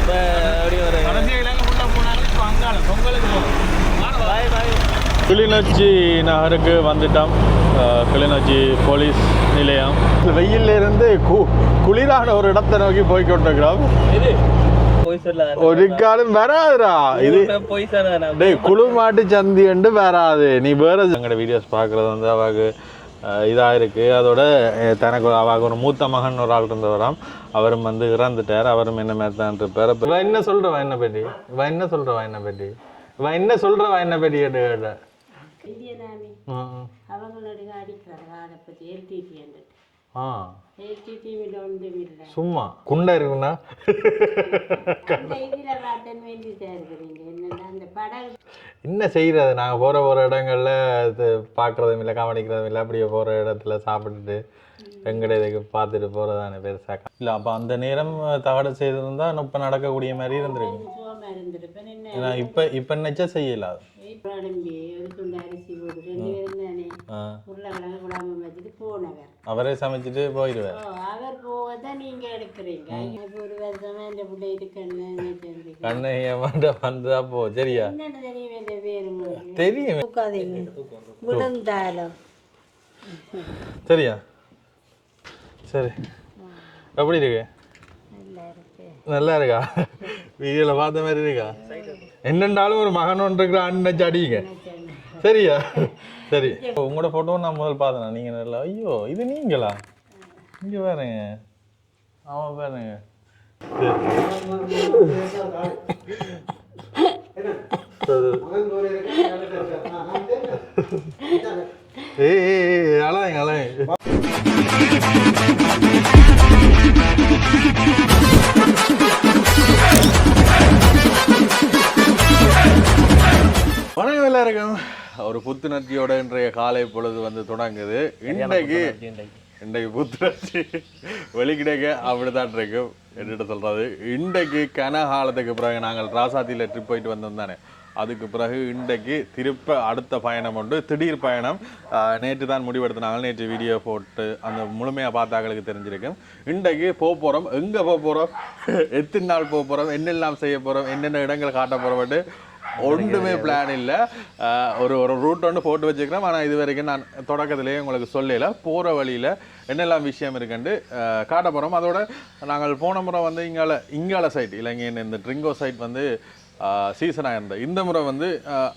இப்போ அப்படி ஒரு கிளிநொச்சி நகருக்கு வந்துட்டோம். கிளிநொச்சி போலீஸ் நிலையம். வெயிலிருந்து குளிரான ஒரு இடத்தை நோக்கி போய்கொண்டிருக்கிறோம். ஒரு காலம் வராதுடா இது. குளிர் மாட்டு சந்தி என்று வராது. நீ வேற எங்களோட வீடியோஸ் பார்க்குறது வந்து அவாக்கு இதாக இருக்குது. அதோட தனக்கு அவாக்கு ஒரு மூத்த மகன் ஒரு ஆள் இருந்தவராம். அவரும் வந்து இறந்துட்டார். அவரும் என்ன மாதிரி தான் இருப்பார். இவன் என்ன சொல்கிறவா என்ன பற்றி என்ன சொல்கிறவா என்ன பற்றி கேட்டு சும்மா குண்டா இருக்குண்ணா என்ன செய்யறது. நாங்கள் போகிற இடங்கள்ல பார்க்குறதும் இல்லை, கவனிக்கிறதும் இல்லை. அப்படியே போகிற இடத்துல சாப்பிட்டுட்டு எங்கட இதுக்கு பார்த்துட்டு போகிறதானே பெருசாக இல்லை. அப்போ அந்த நேரம் தகடு செய்திருந்தா இப்போ நடக்கக்கூடிய மாதிரி இருந்திருக்கு. இப்போ நினைச்சா செய்யலாது. அவரே சமைச்சிட்டு போயிடுவார். கண்ணைய வந்தா போ. சரியா தெரியும். சரியா சரி. எப்படி இருக்கு? நல்லா இருக்கா? வீடியோல பார்த்த மாதிரி இருக்கா? என்னென்றாலும் ஒரு மகன் ஒன்று இருக்கிற அண்ணன் அடிங்க. சரியா சரி. உங்களோட ஃபோட்டோ நான் முதல் பார்த்தேன். நீங்கள் நல்லா ஐயோ இது நீங்களா? இங்கே பாருங்க. ஆமாம் பாருங்க. ஏய் அழாங்க அழாங்க. வணக்கம் எல்லாருக்கும். ஒரு புத்துணர்ச்சியோட இன்றைய காலை பொழுது வந்து தொடங்குது. இன்றைக்கு புத்துணர்ச்சி வெளிக்கிடைக்க அப்படித்தான் இருக்கும் என்னட்டு சொல்றது. இன்றைக்கு கனகாலத்துக்கு பிறகு நாங்கள் ராசாத்தியில் ட்ரிப் போயிட்டு வந்தோம் தானே. அதுக்கு பிறகு இன்றைக்கு திருப்ப அடுத்த பயணம் உண்டு. திடீர் பயணம். நேற்று தான் முடிவெடுத்தாங்க. நேற்று வீடியோ போட்டு அந்த முழுமையாக பார்த்தாங்களுக்கு தெரிஞ்சிருக்கும். இன்றைக்கு போக போகிறோம். எங்கே போக போகிறோம், எத்தனை நாள் போக போகிறோம், என்னெல்லாம் செய்ய போகிறோம், என்னென்ன இடங்களை காட்ட போகிறோம்ட்டு ஒன்றுமே பிளான் இல்லை. ஒரு ரூட் ஒன்று போட்டு வச்சுக்கிறோம். ஆனால் இது வரைக்கும் நான் தொடக்கத்திலேயே உங்களுக்கு சொல்லல. போகிற வழியில் என்னெல்லாம் விஷயம் இருக்குன்ட்டு காட்ட போகிறோம். அதோட நாங்கள் போன முறை வந்து இங்கால சைட் இலங்கையின் இந்த ட்ரிங்கோ சைட் வந்து சீசனாக இருந்தது. இந்த முறை வந்து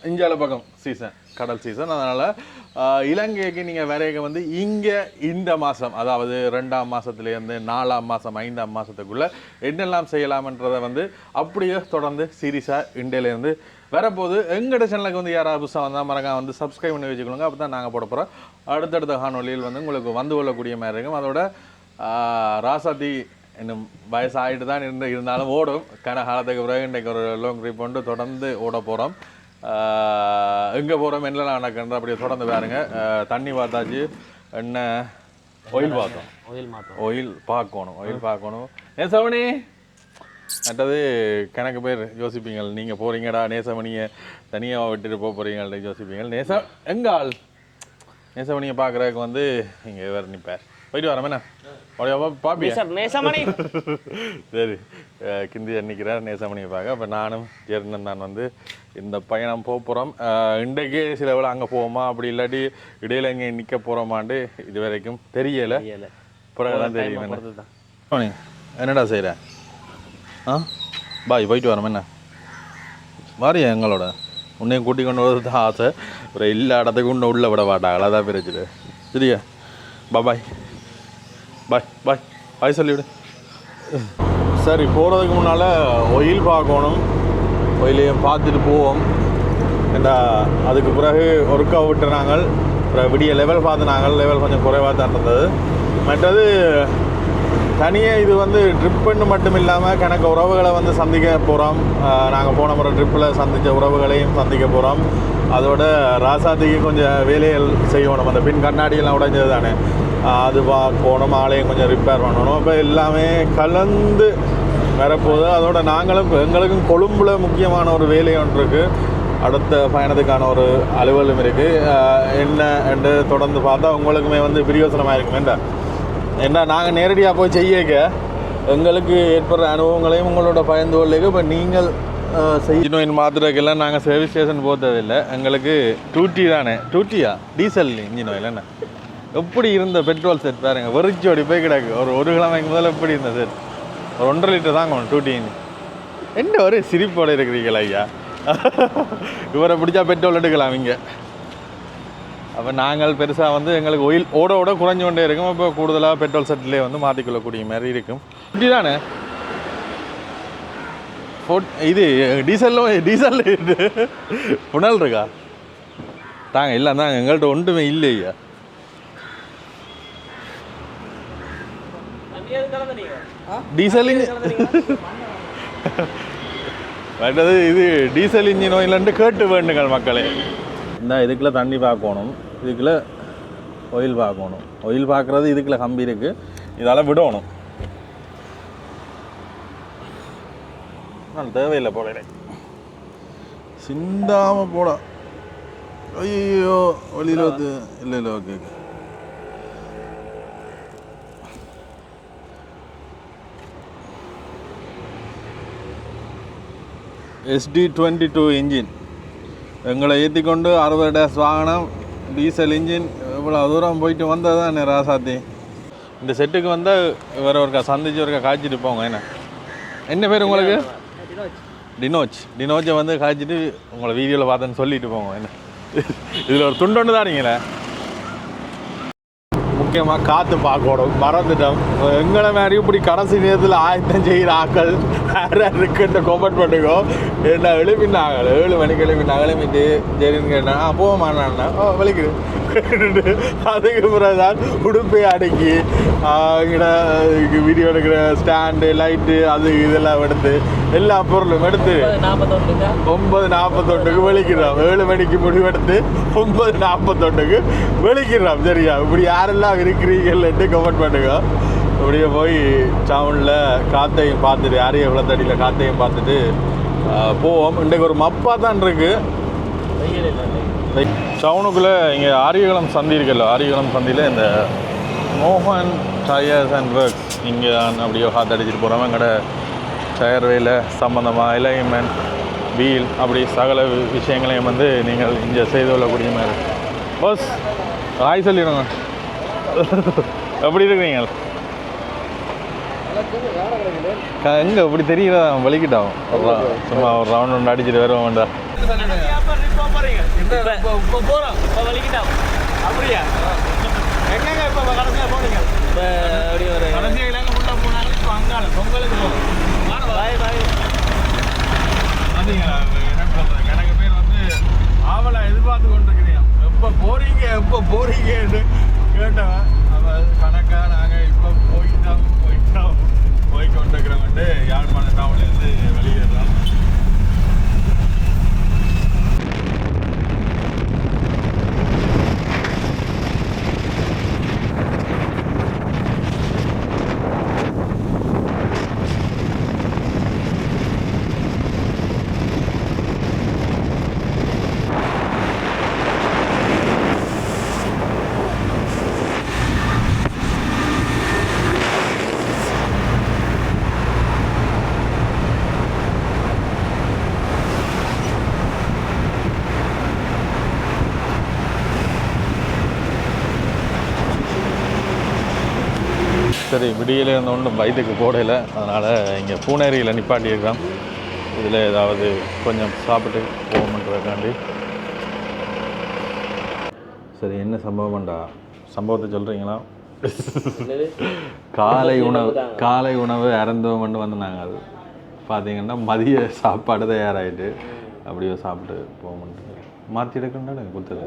இங்கால பக்கம் சீசன், கடல் சீசன். அதனால் இலங்கைக்கு நீங்கள் வரைய வந்து இங்கே இந்த மாதம், அதாவது 2ஆம் மாதத்துலேருந்து 4ஆம் மாதம் 5ஆம் மாதத்துக்குள்ளே என்னெல்லாம் செய்யலாம்ன்றதை வந்து அப்படியே தொடர்ந்து சீரியஸாக இந்தியாவிலேருந்து வரப்போது. எங்கள்கிட்ட சேனலுக்கு வந்து யாராவது புதுசாக வந்தால் மறக்காம வந்து சப்ஸ்கிரைப் பண்ணி வச்சுக்கொள்ளுங்க. அப்போ தான் நாங்கள் போட போகிறோம் அடுத்தடுத்த காணொலியில் வந்து உங்களுக்கு வந்து கொள்ளக்கூடிய மாதிரி இருக்கும். அதோட ராசாத்தி இன்னும் வயசாகிட்டு தான் இருந்தாலும் ஓடும். கனகாலத்துக்கு பிறகு இன்றைக்கு ஒரு லாங் ட்ரிப் கொண்டு தொடர்ந்து ஓட போகிறோம். எங்கே போகிறோம் என்னெல்லாம் நடக்குன்ற அப்படியே தொடர்ந்து பாருங்க. தண்ணி பார்த்தாச்சு, என்ன ஆயில் பார்த்தோம், ஆயில் பார்க்கணும். நேசமணி மற்றது கணக்கு பேர் யோசிப்பீங்க, நீங்கள் போகிறீங்கடா நேசமணியை தனியாக விட்டுட்டு போகிறீங்கள்ட்ட யோசிப்பீங்க. எங்கால் நேசமணியை பார்க்குறதுக்கு வந்து இங்கே வேறு நிற்பார். போயிட்டு வரோம் என்ன பாப்பியா நேசமணி. சரி, கிந்தி நிற்கிறார் நேசமணியை பார்க்க. அப்போ நானும் ஜெர்னன் நான் வந்து இந்த பயணம் போக போகிறோம். இன்றைக்கே சில வேளை அங்கே போவோமா, அப்படி இல்லாட்டி இடையில இங்கே நிற்க போகிறோமான்னு இது வரைக்கும் தெரியலை. பிறகுதான் தெரியும். என்னடா செய்கிற? பாய் போயிட்டு வரோம் என்ன வாரியா எங்களோட. உன்னையும் கூட்டி கொண்டு வரது தான் ஆசை. ஒரு எல்லா இடத்துக்கு இன்னும் உள்ள விட மாட்டாங்களா, அதான் பிரச்சனை. சரியா பாய் பாய் சொல்லிவிடு. சரி, போகிறதுக்கு முன்னால் ஒயில் பார்க்கணும். ஒயிலையும் பார்த்துட்டு போவோம். ஏண்டா அதுக்கு பிறகு ஒர்க் அவுட்டு நாங்கள் விடிய லெவல் பார்த்துனாங்க. லெவல் கொஞ்சம் குறைவாக தான் இருந்தது. மற்றது தனியாக இது வந்து ட்ரிப்புன்னு மட்டும் இல்லாமல் கணக்கு உறவுகளை வந்து சந்திக்க போகிறோம். நாங்கள் போன முறை ட்ரிப்பில் சந்தித்த உறவுகளையும் சந்திக்க போகிறோம். அதோட ராசாத்திக்கு கொஞ்சம் வேலைகள் செய்யணும். அந்த பின் கண்ணாடியெல்லாம் உடைஞ்சது தானே, அது பார்க்கணும். ஆலையும் கொஞ்சம் ரிப்பேர் பண்ணணும். இப்போ எல்லாமே கலந்து வரப்போகுது. அதோட நாங்களும் எங்களுக்கும் கொழும்புல முக்கியமான ஒரு வேலை ஒன்று இருக்குது. அடுத்த பயணத்துக்கான ஒரு அலுவலும் இருக்குது. என்ன என்று தொடர்ந்து பார்த்தா உங்களுக்குமே வந்து பிரியோசனமாக இருக்குமேண்டா. என்ன நாங்கள் நேரடியாக போய் செய்யக்க எங்களுக்கு ஏற்படுற அனுபவங்களையும் உங்களோட பயந்து கொள்ளுங்க. இப்போ நீங்கள் செய்யணும் மாத்திரக்கெல்லாம் நாங்கள் சர்வீஸ் ஸ்டேஷன் போகிறதில்லை. எங்களுக்கு டூட்டி தானே, டூட்டியா டீசல் இன்ஜின் ஆயில் என்ன எப்படி இருந்த பெட்ரோல் செட் பாருங்க, வெறிச்சோடி போய் கிடக்கு. ஒரு கிழமைக்கு முதல்ல எப்படி இருந்த செட் ஒரு 1.5 லிட்டர் தாங்க டூட்டி இன்ஜின். என்ன ஒரு சிரிப்போடு இருக்கிறீங்களா ஐயா? இவரை பிடிச்சா பெட்ரோல் எடுக்கலாம் இங்கே. அப்போ நாங்கள் பெருசாக வந்து எங்களுக்கு ஒயில் ஓட குறைஞ்சு கொண்டே இருக்கும். இப்போ கூடுதலாக பெட்ரோல் செட்லேயே வந்து மாற்றிக்கொள்ளக்கூடிய மாதிரி இருக்கும். இப்படி தானே இது டீசல் புனல் இருக்கா தாங்க? இல்லை தாங்க, எங்கள்கிட்ட ஒன்றுமே இல்லையா. டீசல் வேண்டது இது டீசல் இன்ஜின் ஆயில்ன்ட்டு கேட்டு வேண்டுங்கள் மக்களே. இந்த இதுக்குள்ளே தண்ணி பார்க்கணும், இதுக்குள்ளே ஆயில் பார்க்கணும். ஆயில் பார்க்குறது இதுக்குள்ளே கம்பி இருக்குது, இதால் விடணும். நான் தேவையில்லை போட சிந்தாமல் போட. ஐயோ வழியில் வந்து இல்லை ஓகே. SD22 இன்ஜின் எங்களை ஏற்றிக்கொண்டு 60 டேஸ் வாகனம், டீசல் இன்ஜின் இவ்வளோ தூரம் போயிட்டு வந்தால் தான் ராசாத்தி. இந்த செட்டுக்கு வந்தால் வேறு ஒருக்கா சந்திச்சு ஒருக்கா காய்ச்சிட்டு போங்க. என்ன பேர் உங்களுக்கு? டினோஜை வந்து காய்ச்சிட்டு உங்களை வீடியோவில் பார்த்தேன்னு சொல்லிட்டு போங்க. என்ன இதில் ஒரு துண்டொன்று தான் நீங்களே. முக்கியமாக காற்று பார்க்கணும், மறந்துட்டோம். எங்களை மாதிரி இப்படி கடைசி நேரத்தில் ஆயத்தம் செய்கிற ஆக்கள் யாராக இருக்குன்ற கமெண்ட் பண்ணுங்க. என்ன எழுப்பினாங்க 7 மணிக்கு எழுப்பிட்டு சரின்னு கேட்டேன். போகமாண்ணா வலிக்குது. அதுக்கு பிறகுதான் உடுப்பை அடக்கி இங்கிட்ட வீடியோ எடுக்கிற ஸ்டாண்டு லைட்டு அது இதெல்லாம் எடுத்து எல்லா பொருளும் எடுத்து 9:41 வெளிக்கிறோம். 7 மணிக்கு முடிவெடுத்து 9:41 வெளிக்கிறோம். சரியா? இப்படி யாரெல்லாம் இருக்கிறீங்கள்ட்டு கமெண்ட் பண்ணுங்க. அப்படியே போய் டவுனில் காற்றையும் பார்த்துட்டு யாரையும் விளத்தடியில் காற்றையும் பார்த்துட்டு போவோம். இன்றைக்கு ஒரு மப்பாக தான் இருக்குது டவுனுக்குள்ளே. இங்கே ஆரியகுளம் சந்தி இருக்குல்ல, ஆரியகுளம் சந்தியில் இந்த மோகன் டயர்ஸ் அண்ட் ஒர்க்ஸ் இங்கே அப்படியே காற்றடிச்சிட்டு போகிறோம். எங்களோட டயர் வேலை சம்மந்தமாக அலைன்மெண்ட், வீல் அப்படி சகல விஷயங்களையும் வந்து நீங்கள் இங்கே செய்து கொள்ளக்கூடிய மாதிரி. பஸ் ஹாய் சொல்லிடுங்க. எப்படி இருக்கிறீங்க? எங்கே அப்படி தெரியல, வலிக்கிட்டான். சும்மா ஒரு ரவுண்ட் ஒன்று அடிச்சுட்டு வருவோம் வேண்டாம். அப்படியா? எங்கங்க இப்போ கடைசியாக போனீங்க? இப்போ அப்படி ஒரு கடைசியாக உள்ள போனாங்க. இப்போ அங்கால பொங்கலுக்கு போகும் பாய் பார்த்தீங்களா? என்ன சொல்கிறது, எனக்கு பேர் வந்து ஆவலை எதிர்பார்த்து கொண்டிருக்கிறீங்க. எப்போ போறீங்கன்னு கேட்டவன். அவள் கணக்காக நாங்கள் இப்போ போய் கொண்டிருக்கிறவன்ட்டு யாழ்ப்பாண டவுன்லேருந்து வெளியேறோம். சரி, விடியில் இருந்த ஒன்றும் பைக்குக்கு போடல. அதனால் இங்கே பூனேரியில் நிப்பாட்டியிருக்கோம். இதில் ஏதாவது கொஞ்சம் சாப்பிட்டு போகணுன்றதுக்காண்டி. சரி, என்ன சம்பவம்டா? சம்பவத்தை சொல்கிறீங்களா? காலை உணவு அறந்தோம்னு வந்து நாங்கள் அது பார்த்தீங்கன்னா மதிய சாப்பாடு தயாராகிட்டு அப்படியே சாப்பிட்டு போகணுன்ட்டு மாற்றி எடுக்கணும்னா கொடுத்தது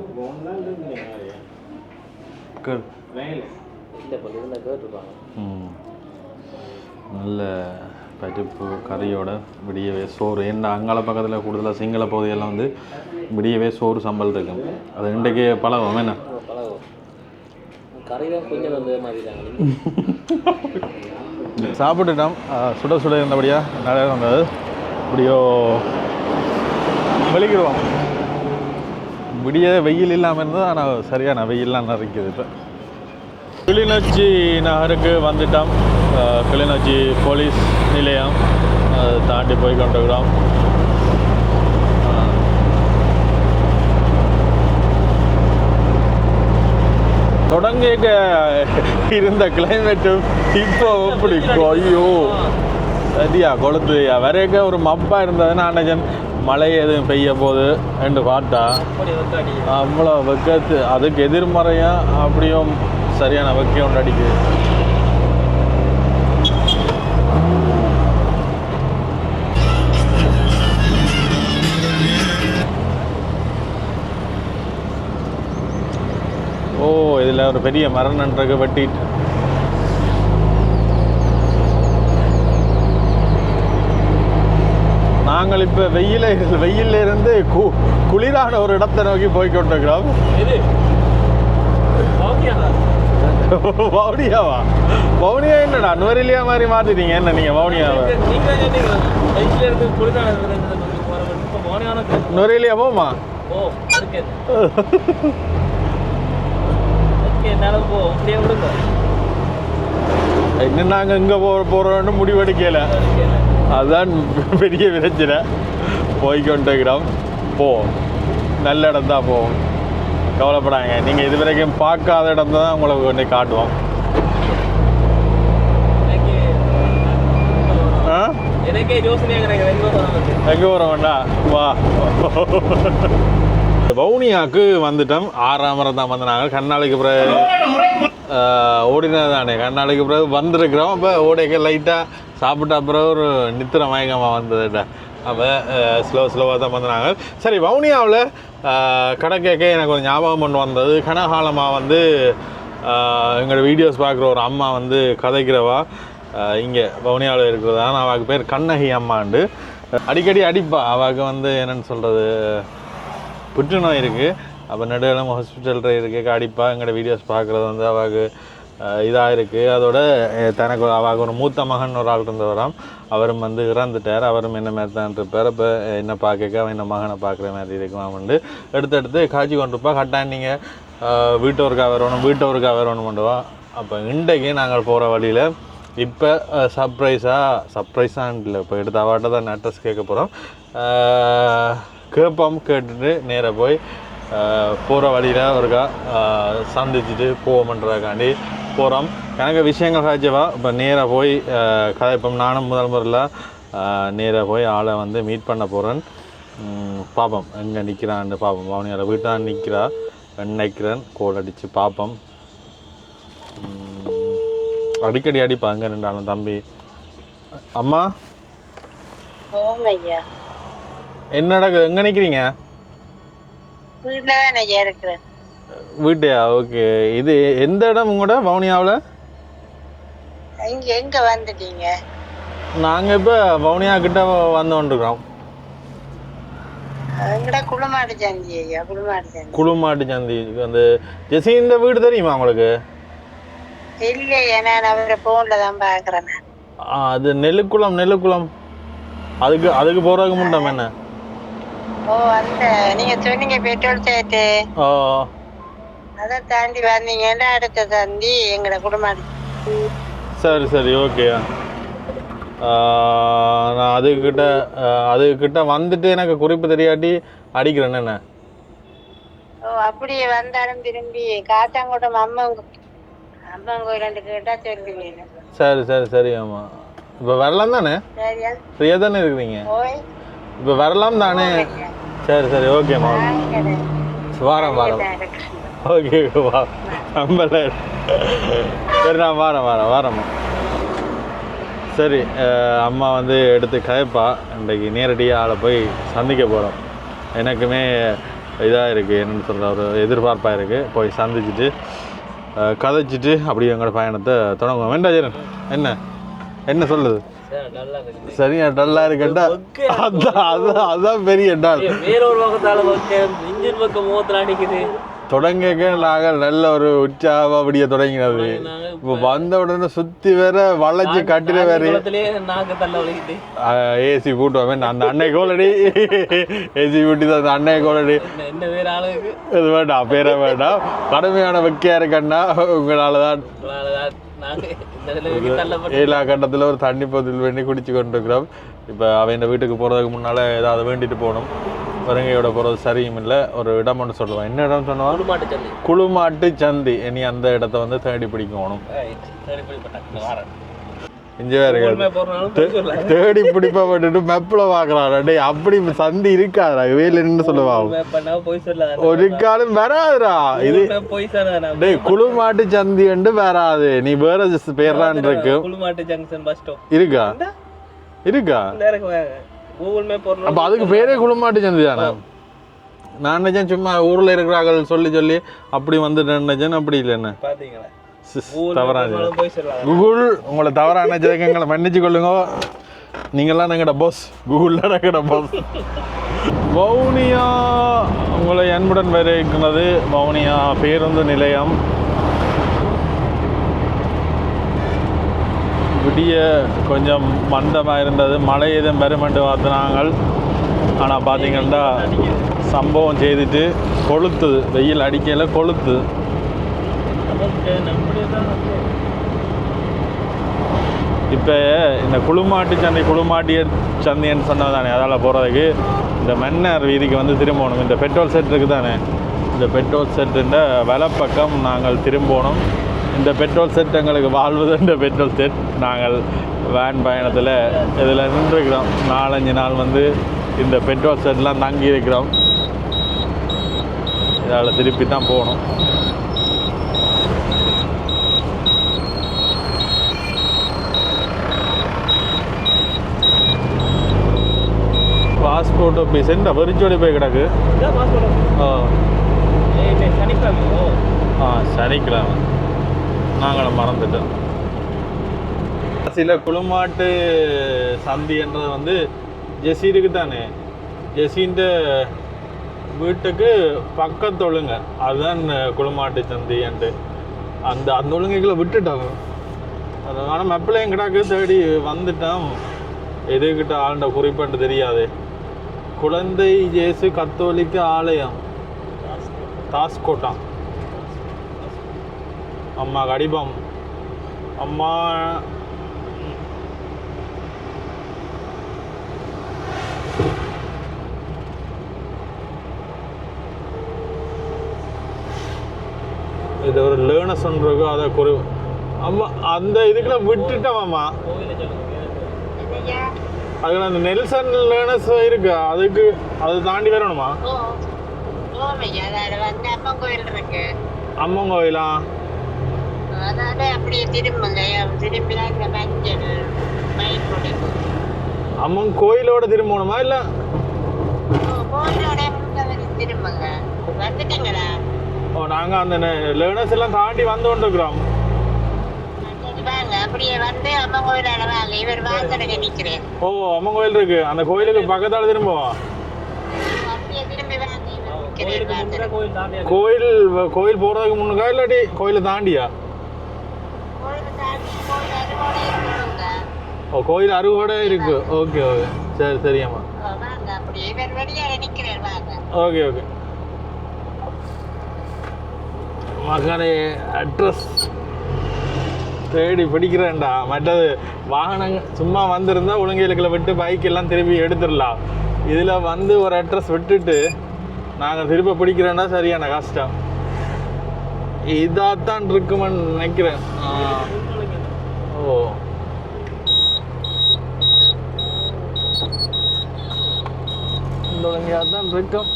நல்ல பருப்பு கறியோட விடியவே சோறு. ஏன்னா அங்காள பக்கத்தில் கூடுதலாக சிங்கள பகுதியெல்லாம் வந்து விடியவே சோறு சம்பல் இருக்கும். அது இன்றைக்கே பழகும். என்ன சாப்பிட்டுட்டோம். சுட சுட இருந்தபடியா நிறைய வந்தது. இப்படியோ வெளிக்கிடுவோம். விடிய வெயில் இல்லாமல் இருந்தால் ஆனால் சரியான வெயில்லாம் நிறைக்குது. இப்போ கிளிநொச்சி நகருக்கு வந்துட்டோம். கிளிநொச்சி போலீஸ் நிலையம் தாண்டி போய் கொண்டிருக்கிறோம். தொடங்க இருந்த கிளைமேட்டும் இப்போ எப்படி ஐயோ சரியா கொளுத்துயா வரைக்க ஒரு மப்பாக இருந்ததுன்னா அன்னைக்கு மழை எதுவும் பெய்ய போகுது என்று பார்த்தா அவ்வளோ வெக்கத்து அதுக்கு எதிர்மறையாக அப்படியும் சரியான வெக்கம் ஒன்று அடிக்குது. ஓ இதில் ஒரு பெரிய மரம் நன்றாக வெட்டிட்டு நாங்கள் இப்போ வெயில இருந்து குளிரான ஒரு இடத்தை நோக்கி போய்கொண்டிருக்கிறோம். வவுனியாவா? வவுனியா என்னடா நுவரெலியா மாதிரி மாத்திட்டீங்க என்ன நீங்க? வவுனியாவா நுவரெலியா போமா? இன்னும் நாங்கள் இங்கே போகிறோன்னு முடிவெடுக்கல. அதுதான் பெரிய பிரச்சனை. போய்கொண்டிருக்கிறோம். நல்ல இடம் தான் போவோம், கவலைப்படாங்க. நீங்கள் இது வரைக்கும் பார்க்காத இடம் தான் உங்களுக்கு கொண்டு காட்டுவோம். எங்கே போகிறோம் வேண்டா வா. வவுனியாவுக்கு வந்துட்டோம். 6ஆம் முறை தான் வந்து நாங்கள் கண்ணாளுக்கு பிறகு ஓடினது தானே. கண்ணாளுக்கு பிறகு வந்திருக்கிறோம். அப்போ ஓடைக்க லைட்டாக சாப்பிட்ட அப்புறம் ஒரு நித்திர மயங்கமாக வந்ததுட்ட. அப்போ ஸ்லோவாக தான் வந்தாங்க. சரி, வவுனியாவில் கடை கேட்க எனக்கு ஒரு ஞாபகம் ஒன்று வந்தது. கனகாலமாக வந்து எங்களோட வீடியோஸ் பார்க்குற ஒரு அம்மா வந்து கதைக்கிறவா இங்கே வவுனியாவில் இருக்கிறதா. அவளுக்கு பேர் கண்ணகி அம்மாண்டு. அடிக்கடி அடிப்பா. அவளுக்கு வந்து என்னென்னு சொல்கிறது புற்றுநோய் இருக்குது. அப்போ நடுவில் ஹாஸ்பிட்டல் இருக்குது. அடிப்பா. எங்களோட வீடியோஸ் பார்க்குறது வந்து அவளுக்கு இதாக இருக்குது. அதோட தனக்கு அவளுக்கு ஒரு மூத்த மகன் ஒரு ஆள் இருந்தவராம். அவரும் வந்து இறந்துட்டார். அவரும் என்ன மாதிரி தான் இருப்பார். இப்போ என்ன பார்க்க அவன் என்ன மகனை பார்க்குற மாதிரி இருக்குமான்னு எடுத்து காய்ச்சி கொண்டிருப்பா. கட்டாயம் நீங்கள் வீட்டோருக்காக வரணும் பண்ணுவா. அப்போ இன்றைக்கு நாங்கள் போகிற வழியில் இப்போ சர்ப்ரைஸாக இல்லை, இப்போ எடுத்த அவாட்ட தான் அட்ரஸ் கேட்க போகிறோம். கேட்டுட்டு நேராக போய் போகிற வழியில் ஒருக்கா சந்திச்சுட்டு போவோம்ன்றதுக்காண்டி போகிறோம். எனக்கு விஷயங்கள் காய்ச்சவா. இப்போ நேராக போய் கதைப்போம். நானும் முதல் முறையில் நேராக போய் ஆளை வந்து மீட் பண்ண போகிறேன். பார்ப்போம் எங்கே நிற்கிறான்னு பார்ப்போம். அவனையோட வீட்டை தான் நிற்கிறா நினைக்கிறேன். கோல் அடித்து பார்ப்போம். அடிக்கடி அடிப்பா. அங்கே ரெண்டாலும் தம்பி. அம்மா என்ன நடக்குது? எங்கே நிற்கிறீங்க? வீட்டையா? ஓகே. இது எந்த இடம் உங்களோட வவுனியாவில்? எங்க வந்துட்டீங்க? நாங்கள் இப்போ வவுனியா கிட்ட வந்து கொண்டிருக்கிறோம். குளுமாட்டு சந்தி. அந்த ஜெசிந்த வீடு தெரியுமா உங்களுக்கு? இல்லையே, நான் அவரை போன்ல தான் பார்க்குறேன். அது நெல்லுக்குளம். அதுக்கு போகிறதுக்கு முன்னம் என்ன? ஓ, அந்த நீங்க சொன்னீங்க பெட்ரோல் சேர்த்து. அதை தாண்டி வந்தீங்கன்னா அடுத்த தந்தி எங்களோட குடும்பம். சரி ஓகே. நான் அதுக்கிட்ட வந்துட்டு எனக்கு குறிப்பு தெரியாட்டி அடிக்கிறேன் என்ன? ஓ, அப்படியே வந்தாலும் திரும்பி காத்தாங்கோட்டம் அம்மன் கோயில் கேட்டா சொல்லுவீங்க. சரி ஆமா. இப்போ வரலாம் தானே? ஃப்ரீயா தானே இருக்கிறீங்க? இப்போ வரலாம் தானே? சரி ஓகேம்மா. வாரம் ஓகே வா. நம்பல. சரி நான் வாரம்மா. சரி, அம்மா வந்து எடுத்து கதைப்பா. இன்றைக்கு நேரடியாக ஆளை போய் சந்திக்க போகிறோம். எனக்குமே இதாக இருக்குது, என்னென்னு சொல்கிற ஒரு எதிர்பார்ப்பாக இருக்குது. போய் சந்திச்சுட்டு கதைச்சிட்டு அப்படியே எங்களோட பயணத்தை தொடங்குவோம். வேண்டாம் என்ன சொல்லுது? சரியா டல்லா இருக்கட்டா? அதான் பெரிய டல். தொடங்க நாங்கள் நல்ல ஒரு உற்சாக அப்படியே தொடங்கினது. இப்போ வந்த உடனே சுத்தி வேற வளைச்சு கட்டில வேற ஏசி கூட்டுவோம். அந்த அன்னை கோலடி ஏசி கூட்டி தான் அந்த அன்னை கோலடி. இது வேண்டாம், பேர வேண்டாம். கடுமையான வெக்கையா இருக்கண்ணா. உங்களாலதான் ஏழா கட்டத்தில் ஒரு தண்ணி பொதில் வேண்டி குடிச்சு கொண்டிருக்கிறோம். இப்போ அவன் வீட்டுக்கு போகிறதுக்கு முன்னால் ஏதாவது வேண்டிட்டு போகணும். வருங்கையோட போகிறது சரியும் இல்லை. ஒரு இடம் ஒன்று சொல்லுவான். என்ன இடம் சொன்னோம்? குளுமாட்டு சந்தி. இனி அந்த இடத்த வந்து தேடி பிடிக்கணும். இங்கே தேடி பிடிப்பா விட்டுட்டு மெப்பில் பார்க்குறான். டே அப்படி சந்தி இருக்காதா வேலைன்னு சொல்லுவான். ஒரு காலம் வராதுடா இது. டே குளுமாட்டு சந்தி என்று வராது. நீ வேற பேர்லாம் இருக்கு. இருக்கா இருக்கா? அப்போ அதுக்கு பேரே குளுமாட்டு சந்தி தானே? நான் நினைச்சேன் சும்மா ஊரில் இருக்கிறார்கள் சொல்லி சொல்லி அப்படி வந்துட்டு நினைச்சேன். அப்படி இல்லைன்னு தவறான கூகுள் உங்களை தவறா நினைச்சதுக்கு எங்களை மன்னிச்சு கொள்ளுங்க. நீங்கள்லாம் எங்கட பாஸ். கூகுளில் எங்கட பாஸ். வவுனியா உங்களை அன்புடன் வரவேற்கிறது. வவுனியா பேருந்து நிலையம். விடிய கொஞ்சம் மந்தமாக இருந்தது. மழை எதுவும் பெருமண்டு பார்த்துனாங்க. ஆனால் பார்த்தீங்கன்னா சம்பவம் செய்துட்டு கொளுத்துது. வெயில் அடிக்கையில் கொளுத்துது. இப்போ இந்த குளுமாட்டு சந்தை குளுமாட்டியர் சந்தைன்னு சொன்னது தானே, அதால் போகிறதுக்கு இந்த மன்னர் வீதிக்கு வந்து திரும்பணும். இந்த பெட்ரோல் செட் இருக்குது தானே, இந்த பெட்ரோல் செட்டுன்ற வலப்பக்கம் நாங்கள் திரும்பணும். இந்த பெட்ரோல் செட் எங்களுக்கு வாழ்வது இந்த பெட்ரோல் செட். நாங்கள் வேன் பயணத்தில் இதில் நின்றுக்கிறோம். 4-5 நாள் வந்து இந்த பெட்ரோல் செட்லாம் தங்கி இருக்கிறோம். இதால் திருப்பி தான் போகணும். பாஸ்போர்ட் ஆஃபீஸ் என்ன வெறிச்சோடி போய் கிடக்கு. சனிக்கிழமை நாங்களும் மறந்துட்டோம். சில குளுமாட்டு சந்தி என்றது வந்து ஜெசிருக்கு தானே, ஜெசின்ற வீட்டுக்கு பக்கத்து ஒழுங்க அதுதான் குளுமாட்டு சந்தி என்று அந்த அந்த ஒழுங்கைகளை விட்டுட்டாங்க. அதனால மெப்பிளையும் கிடாக்கு தேடி வந்துட்டோம். எதுக்கிட்ட ஆண்ட குறிப்பிட்டு தெரியாது. குழந்தை இயேசு கத்தோலிக்க ஆலயம் தாஸ்கோட்டான். அம்மா கடிபம் அம்மா இது ஒரு லேர்னஸ் ஒன்று அதை குறி அம்மா அந்த இதுக்குள்ள விட்டுட்டோம். அம்மா அதுல அந்த நெல்சன் லேர்னஸ் இருக்கு, அதுக்கு அது தாண்டி வரணுமா? அம்மன் கோயிலா? அம்மன் கோயிலோட திரும்பணுமா இல்ல? ஓ நாங்க அந்த லேர்னஸ் எல்லாம் தாண்டி வந்து கொண்டிருக்கிறோம். ஓ அம்மன் கோயில் இருக்கு, அந்த கோயிலுக்கு பக்கத்தால திரும்புவோம். கோயில் கோயில் போறதுக்கு முன்னுக்கா இல்லாட்டி கோயிலை தாண்டியா? ஓ கோயில் அறுவோட இருக்கு. ஓகே ஓகே சரி சரியாம்மா. ஓகே ஓகே மகனே அட்ரஸ் தேடி பிடிக்கிறேன்டா. மற்றது வாகனங்கள் சும்மா வந்திருந்தா ஒழுங்கையிலுக்களை விட்டு பைக் எல்லாம் திருப்பி எடுத்துடலாம். இதில் வந்து ஒரு அட்ரஸ் விட்டுட்டு நாங்கள் திருப்ப பிடிக்கிறேன்னா சரியான கஷ்டம். இதாத்தான் இருக்குமென்னு நினைக்கிறேன். ஓ இந்த ஒழுங்கையாத்தான் இருக்கும்.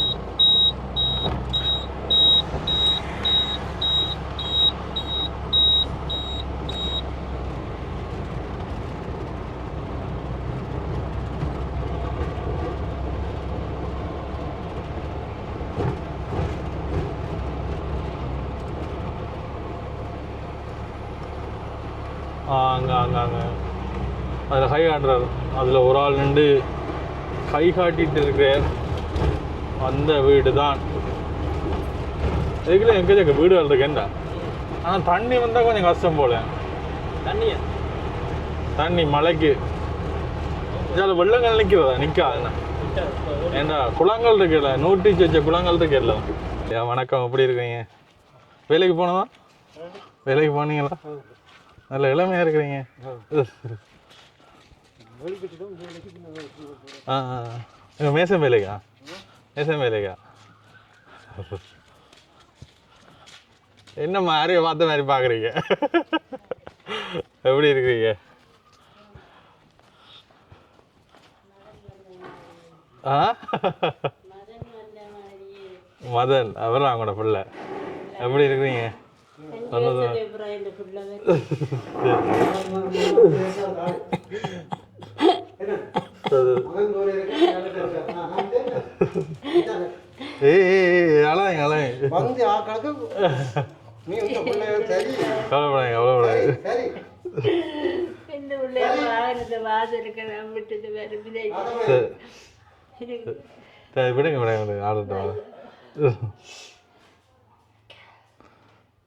அங்கே அங்கே அங்கே அதில் கை காட்டுறாரு. அதில் ஒரு ஆள் நின்று கை காட்டிட்டு இருக்கிறார். அந்த வீடு தான். இதுக்குள்ள எங்கே வீடுகள் இருக்கேன்டா. ஆனால் தண்ணி வந்தால் கொஞ்சம் கஷ்டம் போல. தண்ணி மழைக்கு இதில் வெள்ளங்கள் நிற்கிறதா? நிற்காதுண்ணா. ஏண்டா குளங்கள் இருக்குல்ல, நோட்டீஸ் வச்ச குளங்கள் இருக்குல்ல. வணக்கம், எப்படி இருக்கீங்க? வேலைக்கு போனதா? வேலைக்கு போனீங்களா? நல்ல இளமையாக இருக்கிறீங்க. மேசம் வேலைக்கா? மேசம் வேலைக்கா? என்ன மாதிரி பார்த்த மாதிரி பார்க்குறீங்க? எப்படி இருக்கிறீங்க? மதன் அவர் அவங்களோட பிள்ளை. எப்படி இருக்கிறீங்க? விடுங்க விடுங்க ஆடட்டும்.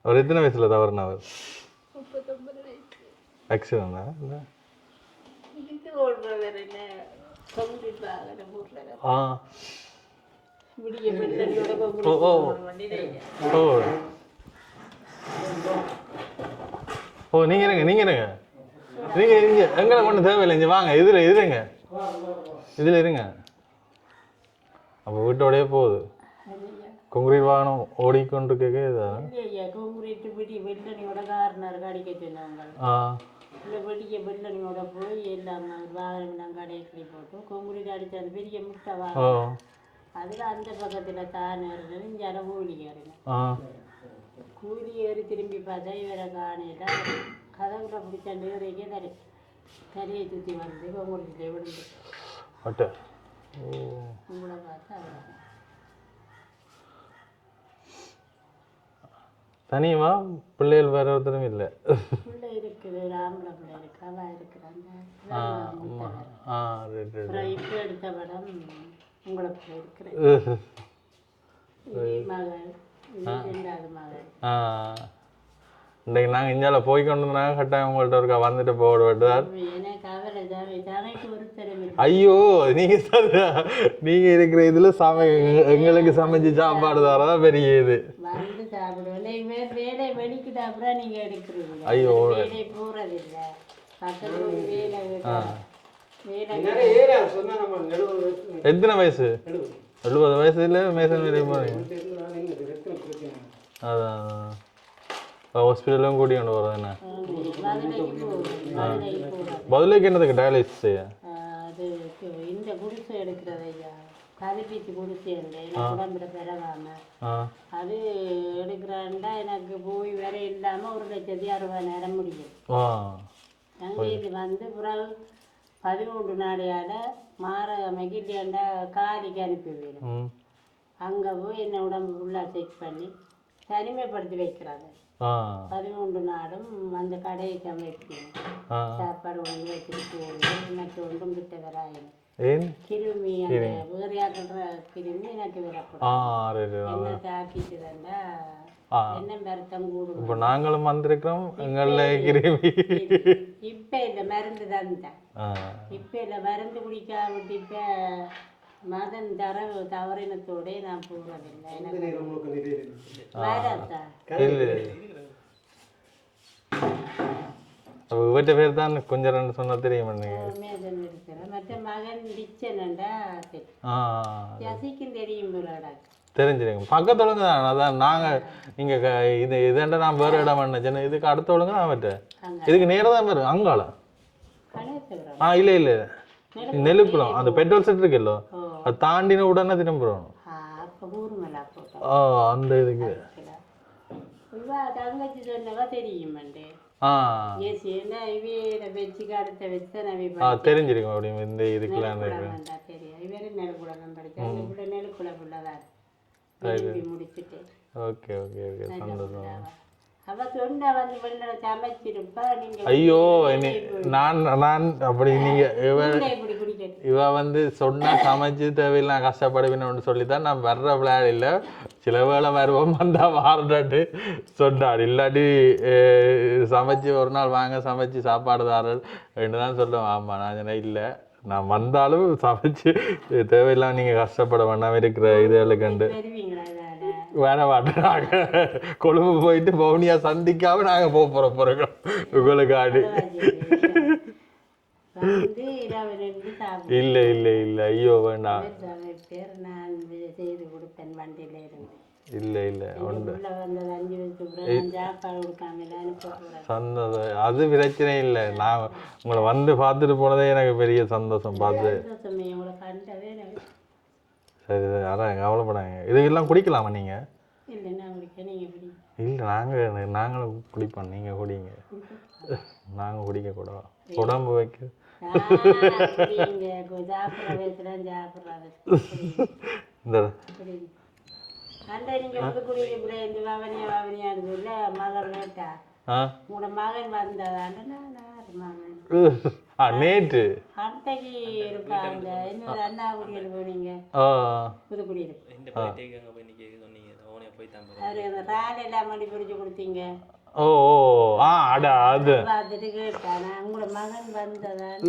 அவர் எத்தனை வயசுல தவறுனா? அவர் ஆக்சிடென்டா? இல்லை ஓ நீங்க இருங்க நீங்க இருங்க நீங்க இருங்க. எங்களை ஒன்றும் தேவையில்லை. இங்கே வாங்க. இதுல இருங்க. இதுல இருங்க. அப்போ வீட்டோடய போகுது. கொங்கிரீட் வாகனம் ஓடிக்கொண்டு கேட்குதா? கொங்கிரீட் பிடி வெள்ளனியோட காரணர் கடிக்க சொன்னாங்க. வெள்ளனியோட போய் எல்லாம் வாகனம் கடைக்கு போட்டு கொங்கிரீட் அடிச்சு அந்த பெரிய முட்டை வாகனம் அதில் அந்த பக்கத்தில் தான் இருந்தது. இங்கே கூலி ஏறினேன். கூலி ஏறி திரும்பி பார்த்தா இவரை காணையில கதவுல பிடிச்சாண்டு ஏறிக்கே தரையை சுற்றி வந்து கொங்கிரீட்டில் விழுந்து உங்களை பார்த்தா தனியுமா? பிள்ளைகள் வேற ஒருத்தரும் இல்லை? பிள்ளை இருக்குது. ஆம்பளை பிள்ளை இருக்கு. அவ இருக்கிறாங்க. இப்போ எடுத்த படம் உங்களை பிள்ளை இருக்கிறேன். மகள் ரெண்டாவது மகள். இன்றைக்கு நாங்கள் இந்தியாவில் போய் கொண்டு வந்தாங்க. கட்டாயம் உங்கள்கிட்ட இருக்கா வந்துட்டு போடுவார். ஐயோ நீங்க நீங்க இருக்கிற இதுல எங்களுக்கு சமைச்சு சாப்பாடு தரதான் பெரிய இது. ஐயோ எத்தனை வயசு? 70 வயசுல மேசன் வேலை போறீங்க. அதான் ஹாஸ்பிட்டலும் கூட்டி கொண்டு போகிறது என்ன? பதிலுக்கு என்னதுக்கு டயாலிசிஸ் செய்ய? அது இந்த குடிசை எடுக்கிறது ஐயா. கதிப்பீச்சு குடிசை உடம்புல பெறவாம அது எடுக்கிறாண்டா எனக்கு போய் வேற இல்லாமல் 1,60,000 முடியும். நாங்கள் இது வந்து பிறகு 13 நாளையால் மகிழ்ச்சியாண்டா காலிக்கு அனுப்பி போயிடும். அங்கே போய் என்ன உடம்பு ஃபுல்லாக செக் பண்ணி தனிமைப்படுத்தி வைக்கிறாங்க. 13 நாளும் அந்த கடையை சமைக்கணும். சாப்பாடு ஒன்று வச்சுட்டு எனக்கு ஒன்றும் கிட்ட வராயிடும். கிருமி அந்த வேறையாடுற கிருமி எனக்கு வரக்கூடாது. என்ன தாக்கிட்டு தந்தா என்ன வருத்தம் கூடும். இப்போ நாங்களும் வந்திருக்கிறோம். எங்களில் கிருமி இப்போ இல்லை மருந்து தந்தேன். இப்போ இல்லை மருந்து குடிக்காவிட்டு இப்போ மதன் தவறினத்தோட நான் போறதில்லை. இவற்ற பேர் தான் கொஞ்சம் ரெண்டு சொன்னா தெரியும். மற்ற மகன் டிச்சனண்டா ஜசிக்கும் தெரியும் போலடா. தெரிஞ்சிருங்க. பக்கத்தொழுங்க தான். அதான் நாங்கள் இங்கே இது இதாண்டா நான் வேறு இடம் பண்ண இதுக்கு அடுத்தவளுங்க நான் வட்டேன். இதுக்கு நேராக தான் பேர் அங்கால. இல்லை இல்லை நெல்லுக்குளம் அந்த பெட்ரோல் செட் இருக்குல்ல அது தாண்டின உடனே திரும்புறோம். அந்த இதுக்கு தெரிஞ்சிருக்கும். அப்படி இந்த இதுக்கெல்லாம் ஓகே ஓகே ஓகே சந்தோஷம். ஐயோ நான் அப்படி நீங்க இவ வந்து சொன்னா சமைச்சு தேவையில்லை கஷ்டப்படுவேன்னு சொல்லித்தான் நான் வர்ற விளையாட இல்லை. சில வேளை வருவோம் வந்தா வாரடாட்டு சொன்னாடு. இல்லாட்டி சமைச்சு ஒரு நாள் வாங்க சமைச்சு சாப்பாடு தாரல் ரெண்டு தான் சொல்லுவேன். ஆமா நான் இல்லை நான் வந்தாலும் சமைச்சு தேவையில்லாம நீங்க கஷ்டப்பட வேண்டாம இருக்கிற இதெல்லாம் கண்டு வேற மாட்டோம். கொழும்பு போயிட்டு பவுனியா சந்திக்காம நாங்க போறோம் உங்களுக்கு ஆடு. இல்ல இல்ல இல்ல ஐயோ வேண்டாம். இல்ல இல்ல சந்தோஷம், அது பிரச்சனை இல்லை. நான் உங்களை வந்து பார்த்துட்டு போனதே எனக்கு பெரிய சந்தோஷம். பார்த்து சரி சரி, அதான் கவலைப்படாங்க. இதெல்லாம் குடிக்கலாமா நீங்கள்? இல்லை நாங்களும் குடிப்போம், நீங்கள் குடிங்க. நாங்கள் குடிக்கக்கூடாது, உடம்பு வைக்க. இந்த நேற்று ஓ ஓ ஆ அடா அது பார்த்துட்டு கேட்டான் உங்களோட மகன் வந்ததான்